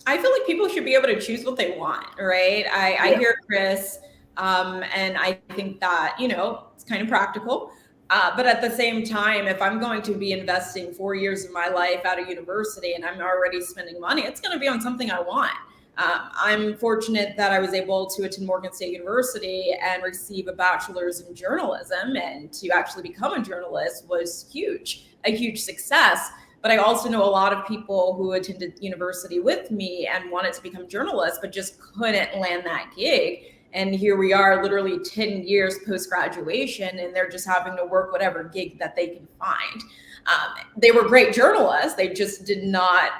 I feel like people should be able to choose what they want, right? I hear Chris, and I think that, it's kind of practical. But at the same time, if I'm going to be investing 4 years of my life out of university and I'm already spending money, it's going to be on something I want. I'm fortunate that I was able to attend Morgan State University and receive a bachelor's in journalism, and to actually become a journalist was a huge success. But I also know a lot of people who attended university with me and wanted to become journalists, but just couldn't land that gig. And here we are literally 10 years post-graduation, and they're just having to work whatever gig that they can find. They were great journalists. They just did not,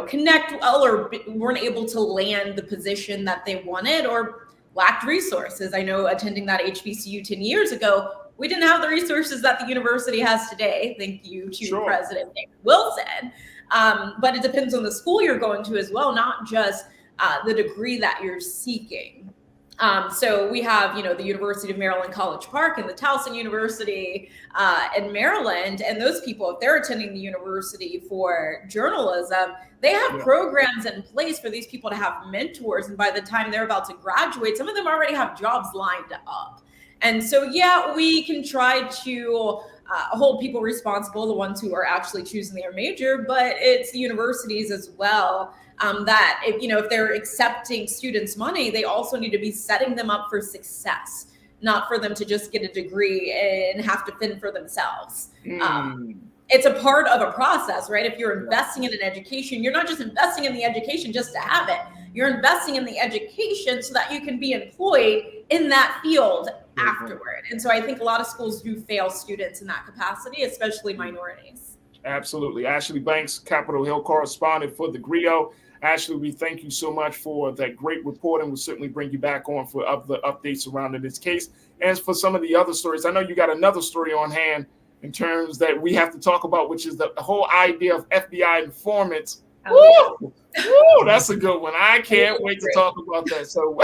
connect well, or weren't able to land the position that they wanted, or lacked resources. I know attending that HBCU 10 years ago, we didn't have the resources that the university has today. Thank you to President Nick Wilson. But it depends on the school you're going to as well, not just the degree that you're seeking. So we have, the University of Maryland College Park and the Towson University in Maryland. And those people, if they're attending the university for journalism, they have programs in place for these people to have mentors. And by the time they're about to graduate, some of them already have jobs lined up. And so, we can try to hold people responsible, the ones who are actually choosing their major, but it's the universities as well. That if they're accepting students' money, they also need to be setting them up for success, not for them to just get a degree and have to fend for themselves. It's a part of a process, right? If you're investing in an education, you're not just investing in the education just to have it. You're investing in the education so that you can be employed in that field afterward. And so I think a lot of schools do fail students in that capacity, especially minorities. Absolutely. Ashley Banks, Capitol Hill correspondent for the Griot. Ashley, we thank you so much for that great report, and we'll certainly bring you back on for the updates surrounding this case. And for some of the other stories, I know you got another story on hand in terms that we have to talk about, which is the whole idea of FBI informants. Woo! That's a good one. I can't wait to talk about that. So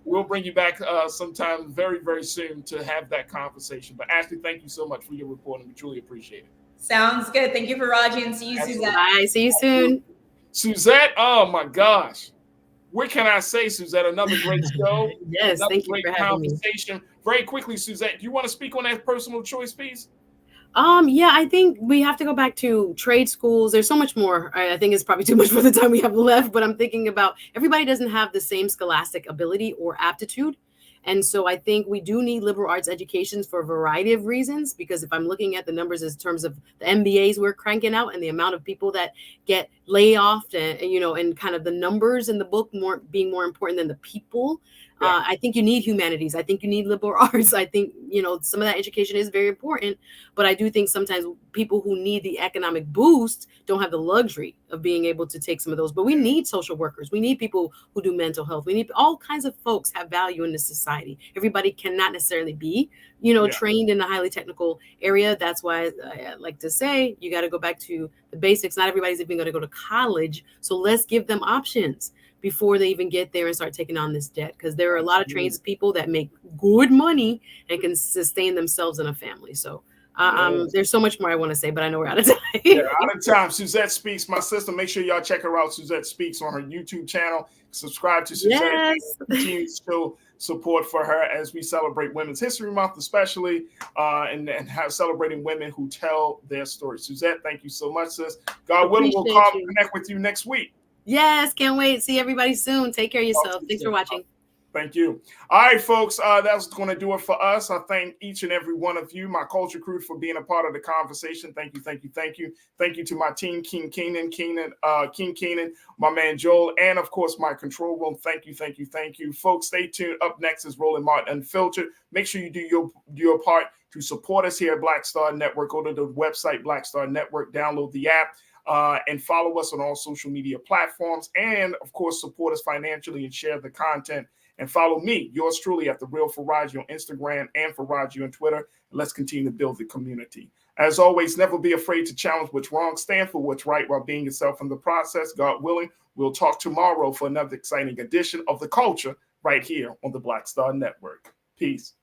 we'll bring you back sometime very, very soon to have that conversation. But Ashley, thank you so much for your report, and we truly appreciate it. Sounds good. Thank you, Farajii, and see you, Suzette. Bye. See you soon. Suzette, oh my gosh. What can I say, Suzette? Another great show. Yes, thank you for having me. Very quickly, Suzette, do you want to speak on that personal choice piece? I think we have to go back to trade schools. There's so much more. I think it's probably too much for the time we have left, but I'm thinking about everybody doesn't have the same scholastic ability or aptitude. And so I think we do need liberal arts educations for a variety of reasons, because if I'm looking at the numbers in terms of the MBAs we're cranking out and the amount of people that get laid off and kind of the numbers in the book being more important than the people. I think you need humanities. I think you need liberal arts. I think, some of that education is very important, but I do think sometimes people who need the economic boost don't have the luxury of being able to take some of those. But we need social workers. We need people who do mental health. We need all kinds of folks have value in this society. Everybody cannot necessarily be, trained in a highly technical area. That's why I like to say you got to go back to the basics. Not everybody's even going to go to college. So let's give them options before they even get there and start taking on this debt. Because there are a lot of trained people that make good money and can sustain themselves and a family. So there's so much more I want to say, but I know we're out of time. Out of time. Suzette Speaks, my sister. Make sure y'all check her out. Suzette Speaks on her YouTube channel. Subscribe to Suzette. Yes. Continue to show support for her as we celebrate Women's History Month, especially, and have celebrating women who tell their story. Suzette, thank you so much, sis. God willing, we'll connect with you next week. Yes, can't wait. See everybody soon. Take care of yourself. Thanks for watching. Thank you. All right, folks, that's going to do it for us. I thank each and every one of you, my culture crew, for being a part of the conversation. Thank you, thank you, thank you. Thank you to my team, King Keenan, my man Joel, and of course, my control room. Thank you, thank you, thank you. Folks, stay tuned. Up next is Roland Martin Unfiltered. Make sure you do your part to support us here at Black Star Network. Go to the website, Black Star Network, download the app, and follow us on all social media platforms. And, of course, support us financially and share the content. And follow me, yours truly, at The Real Farajii on Instagram and Farajii on Twitter. Let's continue to build the community. As always, never be afraid to challenge what's wrong. Stand for what's right while being yourself in the process. God willing, we'll talk tomorrow for another exciting edition of The Culture right here on the Black Star Network. Peace.